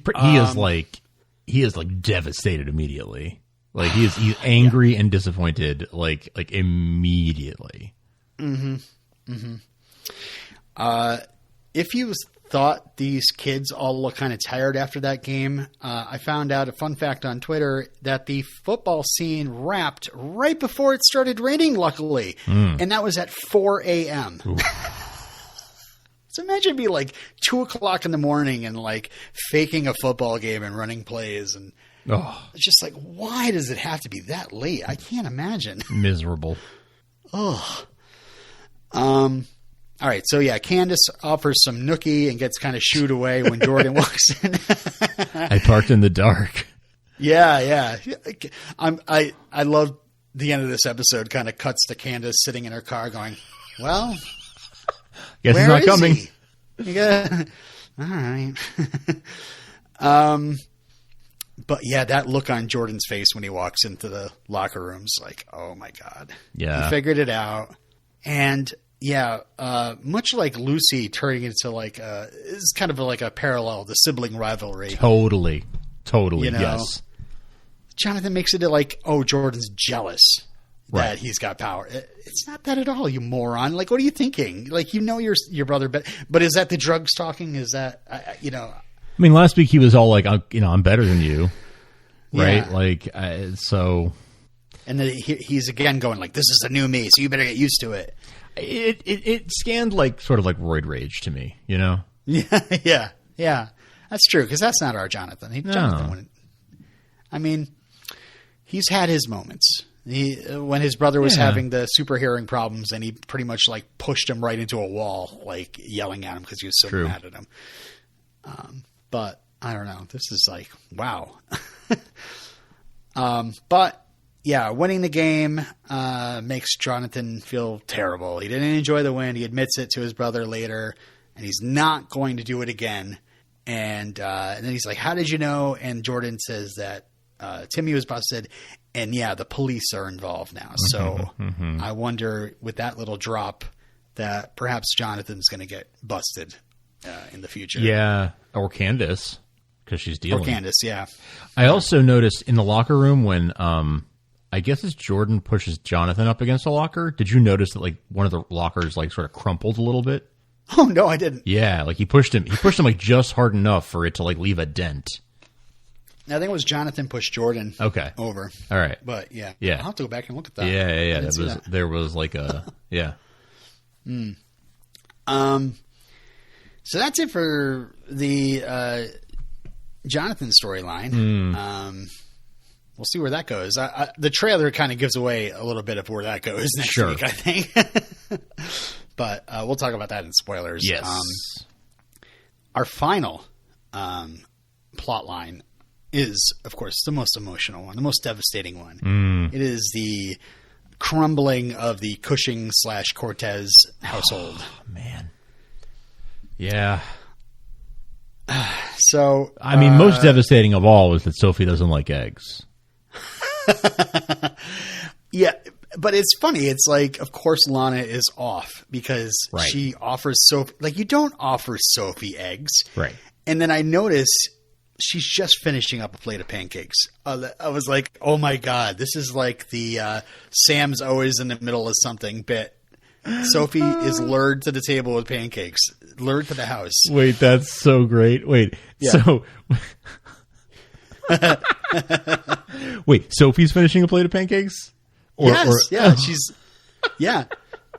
is devastated immediately. Like he's angry and disappointed like immediately. If you thought these kids all look kind of tired after that game, I found out a fun fact on Twitter that the football scene wrapped right before it started raining, luckily. And that was at 4 a.m. So imagine being like 2:00 in the morning and like faking a football game and running plays. And it's just like, why does it have to be that late? I can't imagine. Miserable. All right. So yeah, Candace offers some nookie and gets kind of shooed away when Jordan walks in. I parked in the dark. Yeah. I love the end of this episode. Kind of cuts to Candace sitting in her car going, well, guess he's not coming. All right. But yeah, that look on Jordan's face when he walks into the locker room's like, oh my God. Yeah. He figured it out. And yeah, much like Lucy turning into like it's kind of like a parallel to sibling rivalry. Totally. You know? Yes. Jonathan makes it like, oh, Jordan's jealous Right. that he's got power. It's not that at all, you moron. Like, what are you thinking? Like, you know your brother, but is that the drugs talking? Is that, you know? I mean, last week he was all like, I'm better than you. Right? Yeah. Like, so. And then he's again going like, this is the new me, so you better get used to it. It scanned like sort of like roid rage to me, you know? Yeah. That's true, because that's not our Jonathan. Jonathan wouldn't. I mean, he's had his moments. When his brother was having the super hearing problems, and he pretty much like pushed him right into a wall, like yelling at him because he was so mad at him. But I don't know. This is like, wow. But yeah, winning the game makes Jonathan feel terrible. He didn't enjoy the win. He admits it to his brother later, and he's not going to do it again. And then he's like, how did you know? And Jordan says that Timmy was busted, and yeah, the police are involved now. So I wonder, with that little drop, that perhaps Jonathan's going to get busted in the future. Yeah, or Candace, because she's dealing. Or Candace, yeah. I also noticed in the locker room when I guess as Jordan pushes Jonathan up against the locker, did you notice that like one of the lockers like sort of crumpled a little bit? Oh no, I didn't. Yeah, like he pushed him like just hard enough for it to like leave a dent. I think it was Jonathan pushed Jordan over. All right. But yeah. Yeah. I'll have to go back and look at that. Yeah. There was like a yeah. So that's it for the Jonathan storyline. We'll see where that goes. The trailer kind of gives away a little bit of where that goes next week, I think. But we'll talk about that in spoilers. Yes. Our final plot line is, of course, the most emotional one, the most devastating one. It is the crumbling of the Cushing/Cortez household. Oh, man. Yeah. So, I mean, most devastating of all is that Sophie doesn't like eggs. Yeah, but it's funny. It's like, of course, Lana is off because she offers Sophie. Like, you don't offer Sophie eggs. Right. And then I notice she's just finishing up a plate of pancakes. I was like, oh my God, this is like the Sam's always in the middle of something bit. Sophie is lured to the table with pancakes, lured to the house. Wait, that's so great. Wait, so wait, Sophie's finishing a plate of pancakes? She's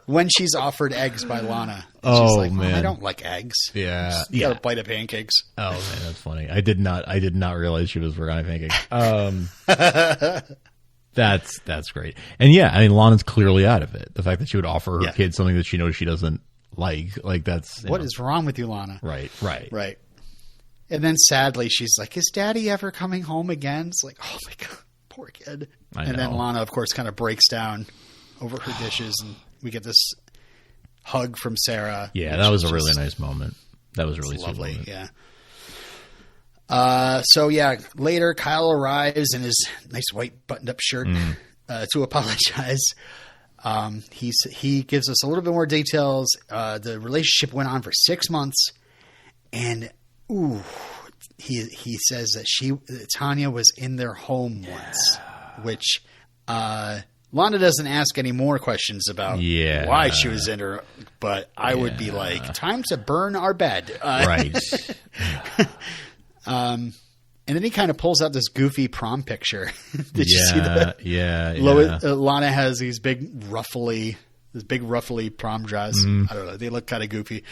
when she's offered eggs by Lana. Oh, she's like, man. I don't like eggs. Yeah. You got a plate of pancakes. Oh man, that's funny. I did not realize she was working on pancakes. That's great. And yeah, I mean, Lana's clearly out of it. The fact that she would offer her kid something that she knows she doesn't like that's what is wrong with you, Lana? Right. And then sadly, she's like, "Is Daddy ever coming home again?" It's like, oh my God, poor kid. And then Lana, of course, kind of breaks down over her dishes, and we get this hug from Sarah. Yeah, that was a really nice moment. That was really lovely. Sweet moment. Yeah. So yeah, later Kyle arrives in his nice white buttoned-up shirt to apologize. He gives us a little bit more details. The relationship went on for 6 months, and he says that Tanya was in their home once, which Lana doesn't ask any more questions about why she was in her, but I would be like, time to burn our bed. Right. And then he kind of pulls out this goofy prom picture. Did you see that? Yeah. Lois, Lana has these big ruffly prom dress. I don't know. They look kind of goofy.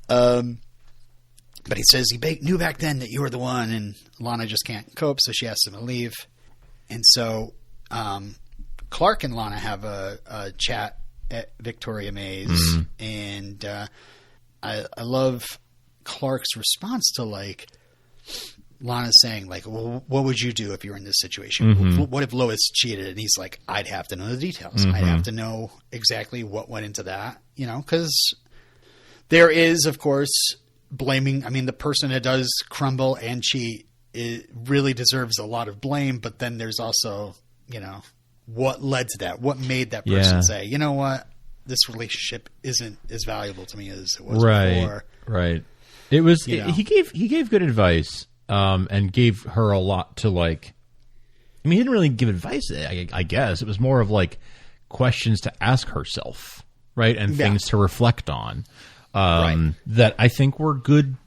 But he says he knew back then that you were the one, and Lana just can't cope, so she asks him to leave. And so Clark and Lana have a chat at Victoria Mays, and I love Clark's response to, like, Lana's saying, like, well, what would you do if you were in this situation? What if Lois cheated? And he's like, I'd have to know the details. I'd have to know exactly what went into that, because there is, of course, blaming. I mean, the person that does crumble and cheat, it really deserves a lot of blame. But then there's also, what led to that? What made that person say, you know what? This relationship isn't as valuable to me as it was before. Right. It was, he gave good advice. And gave her a lot to, like, I mean, he didn't really give advice, I guess. It was more of, like, questions to ask herself, right? And things to reflect on, that I think were good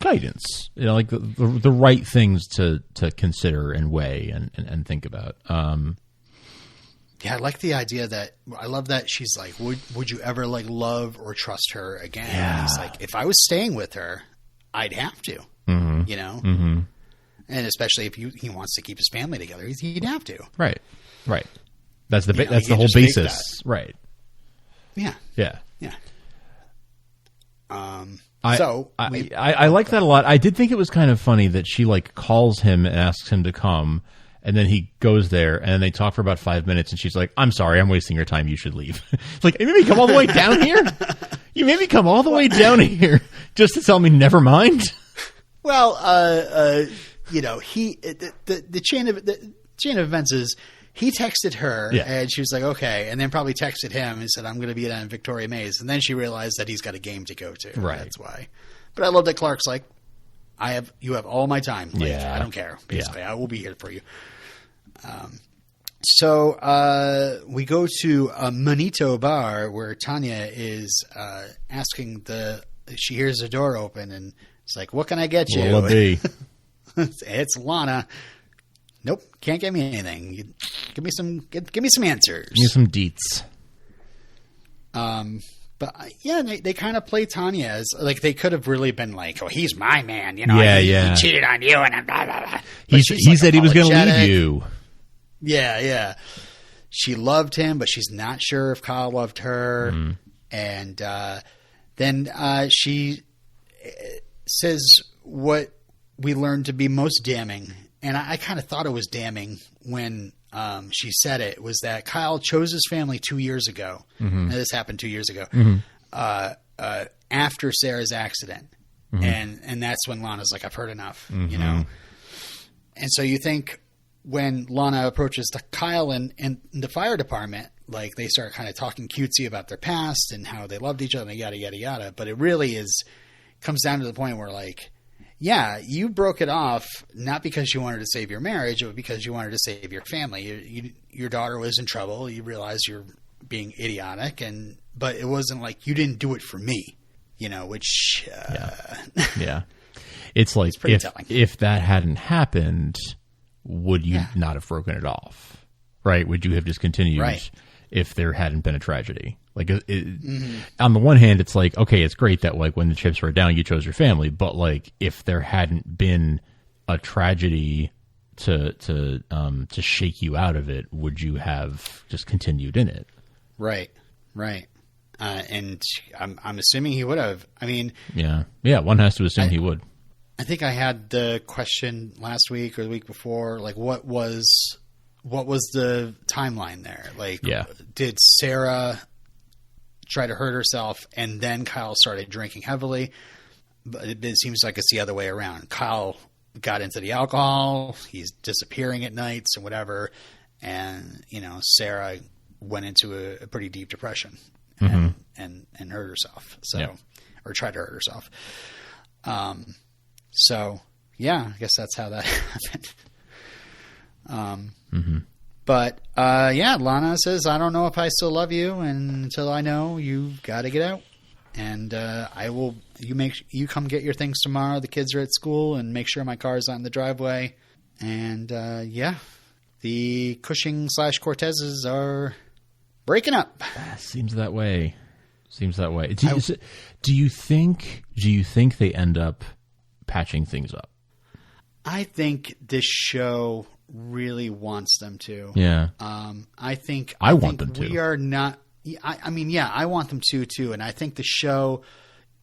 guidance, like the right things to consider and weigh and think about. Yeah, I like the idea that, I love that she's like, would you ever, like, love or trust her again? Yeah. And he's like, if I was staying with her, I'd have to. And especially if he wants to keep his family together, he'd have to. Right. That's the whole basis. Right. Yeah. I like that a lot. I did think it was kind of funny that she, like, calls him and asks him to come, and then he goes there, and then they talk for about 5 minutes, and she's like, I'm sorry, I'm wasting your time. You should leave. It's like, you made me come all the way down here? You made me come all the way down here just to tell me never mind? Well, the chain of events is he texted her and she was like, okay, and then probably texted him and said, I'm going to be down in Victoria Mays, and then she realized that he's got a game to go to. Right. That's why. But I love that Clark's like, you have all my time. Like, I don't care. Basically, I will be here for you. So we go to a Manito bar where Tanya is asking she hears the door open and it's like, what can I get you? What'll it be? It's Lana. Nope, can't get me anything. Give me some answers. Give me some deets. But they kind of play Tanya as, like, they could have really been like, oh, he's my man, He cheated on you and blah blah blah. He said he was going to leave you. Yeah. She loved him, but she's not sure if Kyle loved her. And then she says what we learned to be most damning, and I kind of thought it was damning when she said it, was that Kyle chose his family 2 years ago. Now, this happened 2 years ago, after Sarah's accident. And that's when Lana's like, I've heard enough, And so you think when Lana approaches Kyle and the fire department, like, they start kind of talking cutesy about their past and how they loved each other, yada, yada, yada. But it really comes down to the point where, like, yeah, you broke it off not because you wanted to save your marriage, but because you wanted to save your family. Your daughter was in trouble. You realize you're being idiotic, but it wasn't like you didn't do it for me, which it's like, if that hadn't happened, would you not have broken it off? Right? Would you have just continued if there hadn't been a tragedy? Like, on the one hand, it's like, okay, it's great that, like, when the chips were down, you chose your family. But, like, if there hadn't been a tragedy to shake you out of it, would you have just continued in it? Right. And I'm assuming he would have. I mean, yeah. One has to assume he would. I think I had the question last week or the week before, like, what was the timeline there? Like, did Sarah try to hurt herself and then Kyle started drinking heavily? But it seems like it's the other way around. Kyle got into the alcohol. He's disappearing at nights and whatever. And, Sarah went into a pretty deep depression and hurt herself. Or tried to hurt herself. So yeah, I guess that's how that happened. But Lana says, I don't know if I still love you, and until I know, you've got to get out. And you come get your things tomorrow. The kids are at school, and make sure my car's not in the driveway. And the Cushing / Cortezes are breaking up. Seems that way. Seems that way. Do you think they end up patching things up? I think this show really wants them to. Yeah. I want them to. We are not. I mean, yeah, I want them to too, and I think the show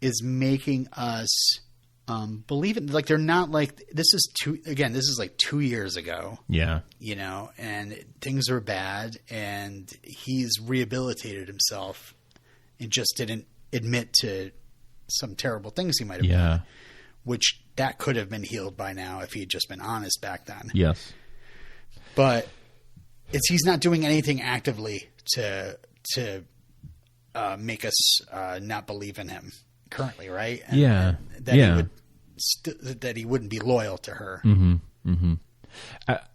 is making us believe it. Like they're not like this is like 2 years ago. Yeah. You know, and things are bad, and he's rehabilitated himself and just didn't admit to some terrible things he might have done, which that could have been healed by now if he had just been honest back then. Yes. But he's not doing anything actively to make us not believe in him currently, right? And that he wouldn't be loyal to her. Mm-hmm. Mm-hmm.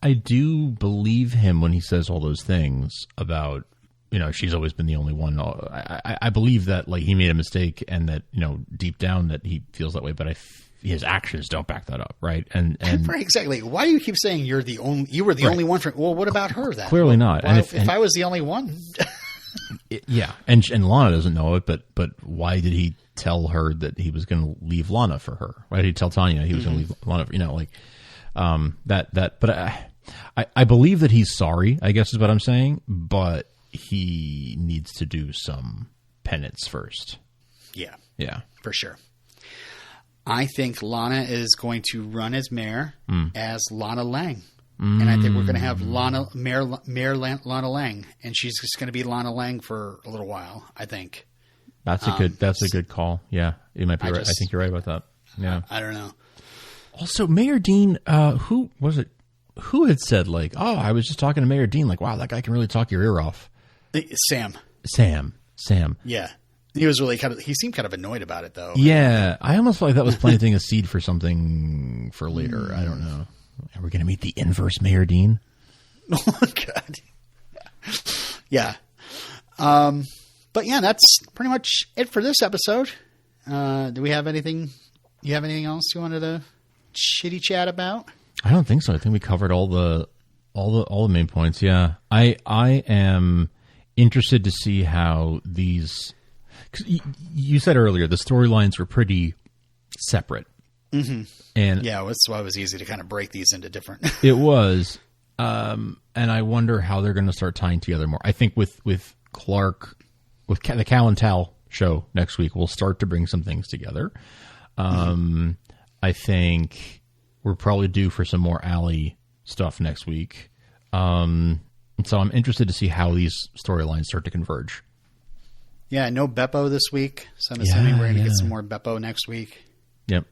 I do believe him when he says all those things about, you know, she's always been the only one. I believe that, like, he made a mistake and that, you know, deep down that he feels that way, but his actions don't back that up, right? And right, exactly. Why do you keep saying you were the only one for? Well, what about her then? Clearly not. Well, if I was the only one, yeah. And Lana doesn't know it, but why did he tell her that he was going to leave Lana for her? Why did he tell Tanya he was going to leave Lana for, you know, like that? But I believe that he's sorry, I guess is what I'm saying, but he needs to do some penance first. Yeah. Yeah. For sure. I think Lana is going to run as mayor as Lana Lang. And I think we're going to have Mayor Lana Lang, and she's just going to be Lana Lang for a little while, I think. That's a good call. Yeah. You might be right. I think you're right about that. Yeah. I don't know. Also, Mayor Dean, who was it? Who had said, like, oh, I was just talking to Mayor Dean, like, wow, that guy can really talk your ear off. Sam. Yeah. He seemed kind of annoyed about it, though. Yeah. I almost felt like that was planting a seed for something for later. I don't know. Are we going to meet the inverse Mayor Dean? Oh, God. Yeah. But yeah, that's pretty much it for this episode. Do we have anything? You have anything else you wanted to chitty chat about? I don't think so. I think we covered all the main points. Yeah. I am interested to see how these, 'cause you said earlier the storylines were pretty separate. Mm-hmm. And yeah, that's why it was easy to kind of break these into different. It was. And I wonder how they're going to start tying together more. I think with Clark, with the Cal and Tal show next week, we'll start to bring some things together. I think we're probably due for some more Allie stuff next week. So I'm interested to see how these storylines start to converge. Yeah, no Beppo this week, so I'm assuming we're going to get some more Beppo next week. Yep.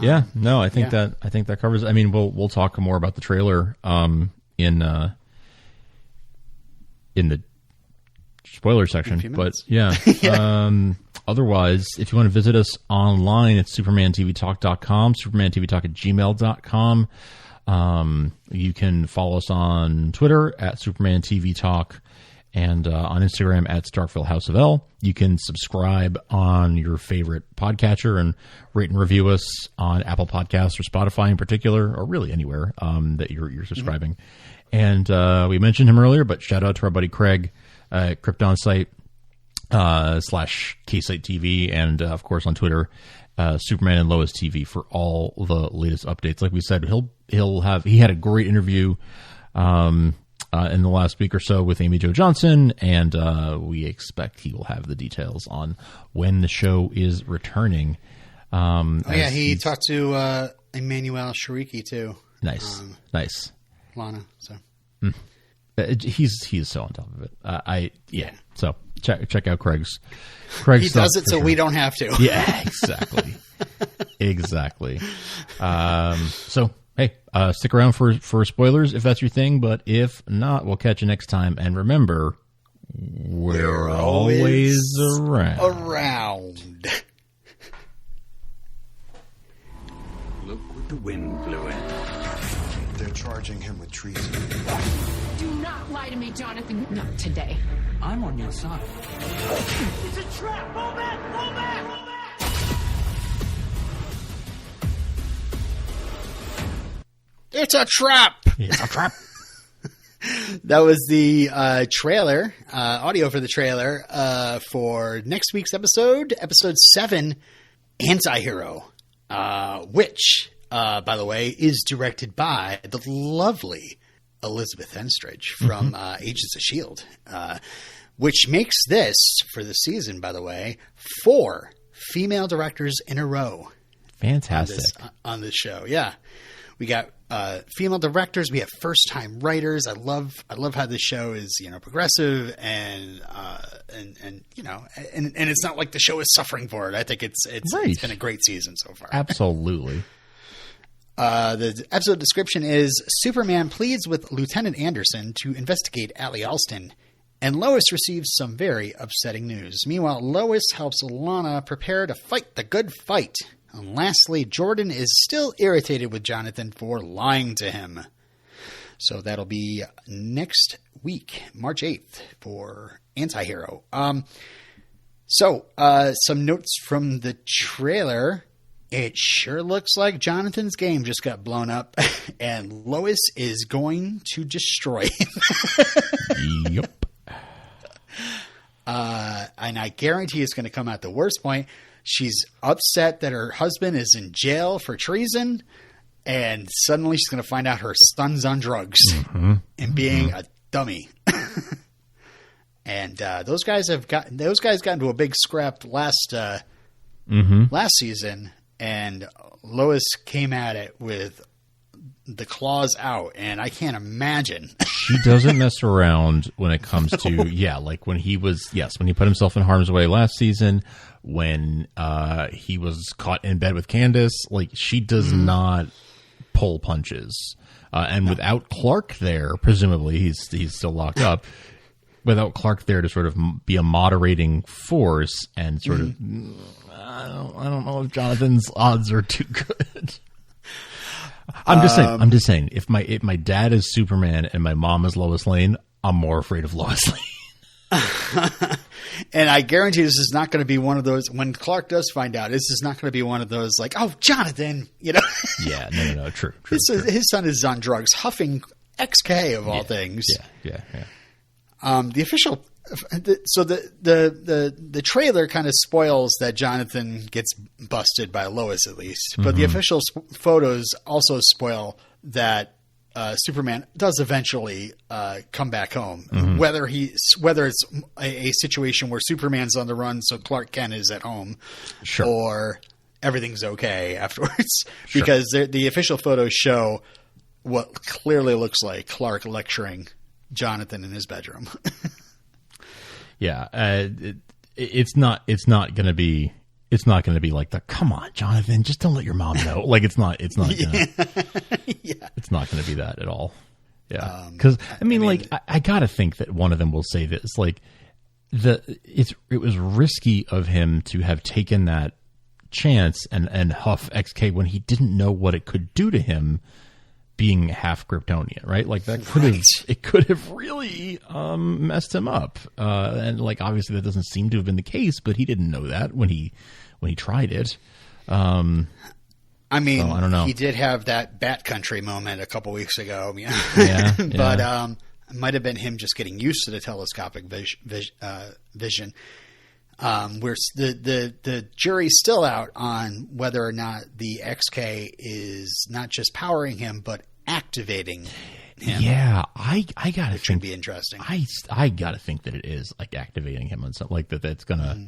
Yeah, no, I think that covers it. I mean, we'll talk more about the trailer in the spoiler section, but yeah. Otherwise, if you want to visit us online, it's supermantvtalk.com, supermantvtalk@gmail.com. You can follow us on Twitter at supermantvtalk and on Instagram at Starkville House of L. You can subscribe on your favorite podcatcher and rate and review us on Apple Podcasts or Spotify in particular, or really anywhere that you're subscribing. And we mentioned him earlier, but shout out to our buddy Craig at KryptonSite / KSite TV, and of course on Twitter, Superman and Lois TV for all the latest updates. Like we said, he had a great interview in the last week or so with Amy Jo Johnson, and we expect he will have the details on when the show is returning. He talked to Emmanuelle Chriqui too. Nice. Lana. So he's so on top of it. So check out Craig's. He does it so we don't have to. Yeah, exactly. Exactly. So hey, stick around for spoilers if that's your thing, but if not, we'll catch you next time. And remember, we're always around. Look what the wind blew in. They're charging him with treason. Do not lie to me, Jonathan. Not today. I'm on your side. It's a trap! Fall back! Fall back! Fall back! It's a trap! It's a trap. That was the trailer, audio for the trailer for next week's episode 7, Antihero, which, by the way, is directed by the lovely Elizabeth Enstridge from Agents of S.H.I.E.L.D., which makes this, for the season, by the way, 4 female directors in a row. Fantastic. On this show. Yeah. We got female directors. We have first-time writers. I love how this show is, progressive and it's not like the show is suffering for it. I think it's been a great season so far. Absolutely. The episode description is: Superman pleads with Lieutenant Anderson to investigate Allie Alston, and Lois receives some very upsetting news. Meanwhile, Lois helps Lana prepare to fight the good fight. And lastly, Jordan is still irritated with Jonathan for lying to him. So that'll be next week, March 8th, for Antihero. Some notes from the trailer. It sure looks like Jonathan's game just got blown up, and Lois is going to destroy him. Yep. And I guarantee it's going to come at the worst point. She's upset that her husband is in jail for treason, and suddenly she's going to find out her son's on drugs and being a dummy. And those guys got into a big scrap last season, and Lois came at it with the claws out, and I can't imagine. She doesn't mess around when it comes to, like when he put himself in harm's way last season, when he was caught in bed with Candace, like she does not pull punches. And without Clark there, presumably he's still locked up, without Clark there to sort of be a moderating force and sort of, I don't know if Jonathan's odds are too good. I'm just saying. If my dad is Superman and my mom is Lois Lane, I'm more afraid of Lois Lane. And I guarantee this is not going to be one of those. When Clark does find out, this is not going to be one of those like, "Oh, Jonathan," Yeah, no, true. His son is on drugs, huffing XK of all things. Yeah. The official. So the trailer kind of spoils that Jonathan gets busted by Lois, at least, but the official photos also spoil that Superman does eventually come back home. Whether it's a situation where Superman's on the run, so Clark Kent is at home, or everything's okay afterwards, because the official photos show what clearly looks like Clark lecturing Jonathan in his bedroom. Yeah, it's not going to be like the, come on, Jonathan, just don't let your mom know. Like it's not it's not going to be that at all. Yeah. Cuz I got to think that one of them will say this, like it was risky of him to have taken that chance and huff XK when he didn't know what it could do to him, being half Kryptonian, right? Like that could have really messed him up. And like obviously that doesn't seem to have been the case, but he didn't know that when he tried it. I don't know. He did have that Bat Country moment a couple weeks ago. Yeah. But it might have been him just getting used to the telescopic vision. Where the jury's still out on whether or not the XK is not just powering him but activating him. Yeah, I gotta think should be interesting. I gotta think that it is like activating him on something like that. That's gonna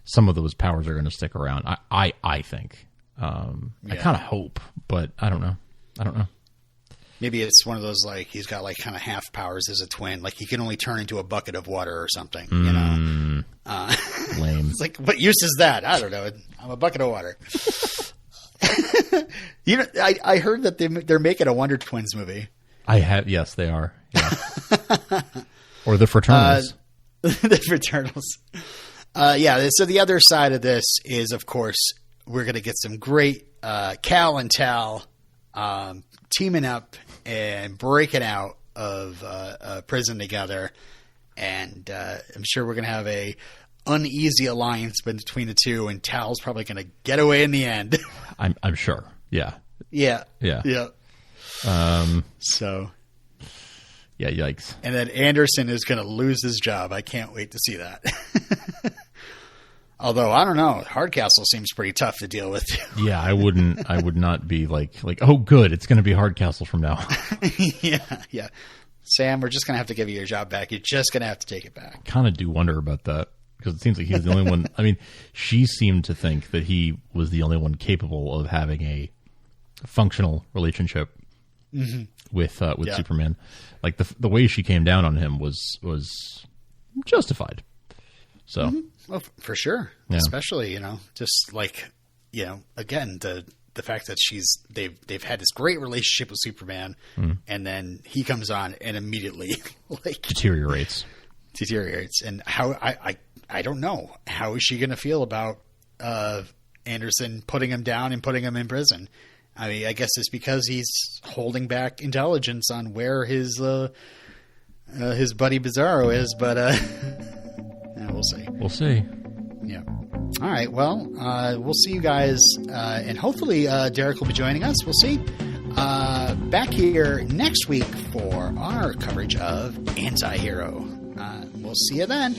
some of those powers are gonna stick around. I think. I kind of hope, but I don't know. Maybe it's one of those, like, he's got, like, kind of half powers as a twin. Like, he can only turn into a bucket of water or something, Lame. It's like, what use is that? I don't know. I'm a bucket of water. I heard that they're making a Wonder Twins movie. Yes, they are. Yeah. Or the Fraternals. The Fraternals. So the other side of this is, of course, we're going to get some great Cal and Tal teaming up and breaking out of prison together, and I'm sure we're going to have a uneasy alliance between the two, and Tal's probably going to get away in the end. I'm sure. Yeah. Yeah. Yeah. Yeah. So. Yeah, yikes. And then Anderson is going to lose his job. I can't wait to see that. Although, I don't know. Hardcastle seems pretty tough to deal with. Yeah, I would not be like, oh, good, it's going to be Hardcastle from now on. Yeah. Sam, we're just going to have to give you your job back. You're just going to have to take it back. Kind of do wonder about that, because it seems like he's the only one. I mean, she seemed to think that he was the only one capable of having a functional relationship with Superman. Like the way she came down on him was justified. So, Well, for sure. Yeah. Especially, just like, again, the fact that they've had this great relationship with Superman, and then he comes on and immediately deteriorates. And how I don't know, how is she going to feel about Anderson putting him down and putting him in prison? I mean, I guess it's because he's holding back intelligence on where his buddy Bizarro is, but yeah, we'll see. We'll see. Yeah. All right. Well, we'll see you guys, and hopefully Derek will be joining us. We'll see. Back here next week for our coverage of Anti-Hero. We'll see you then.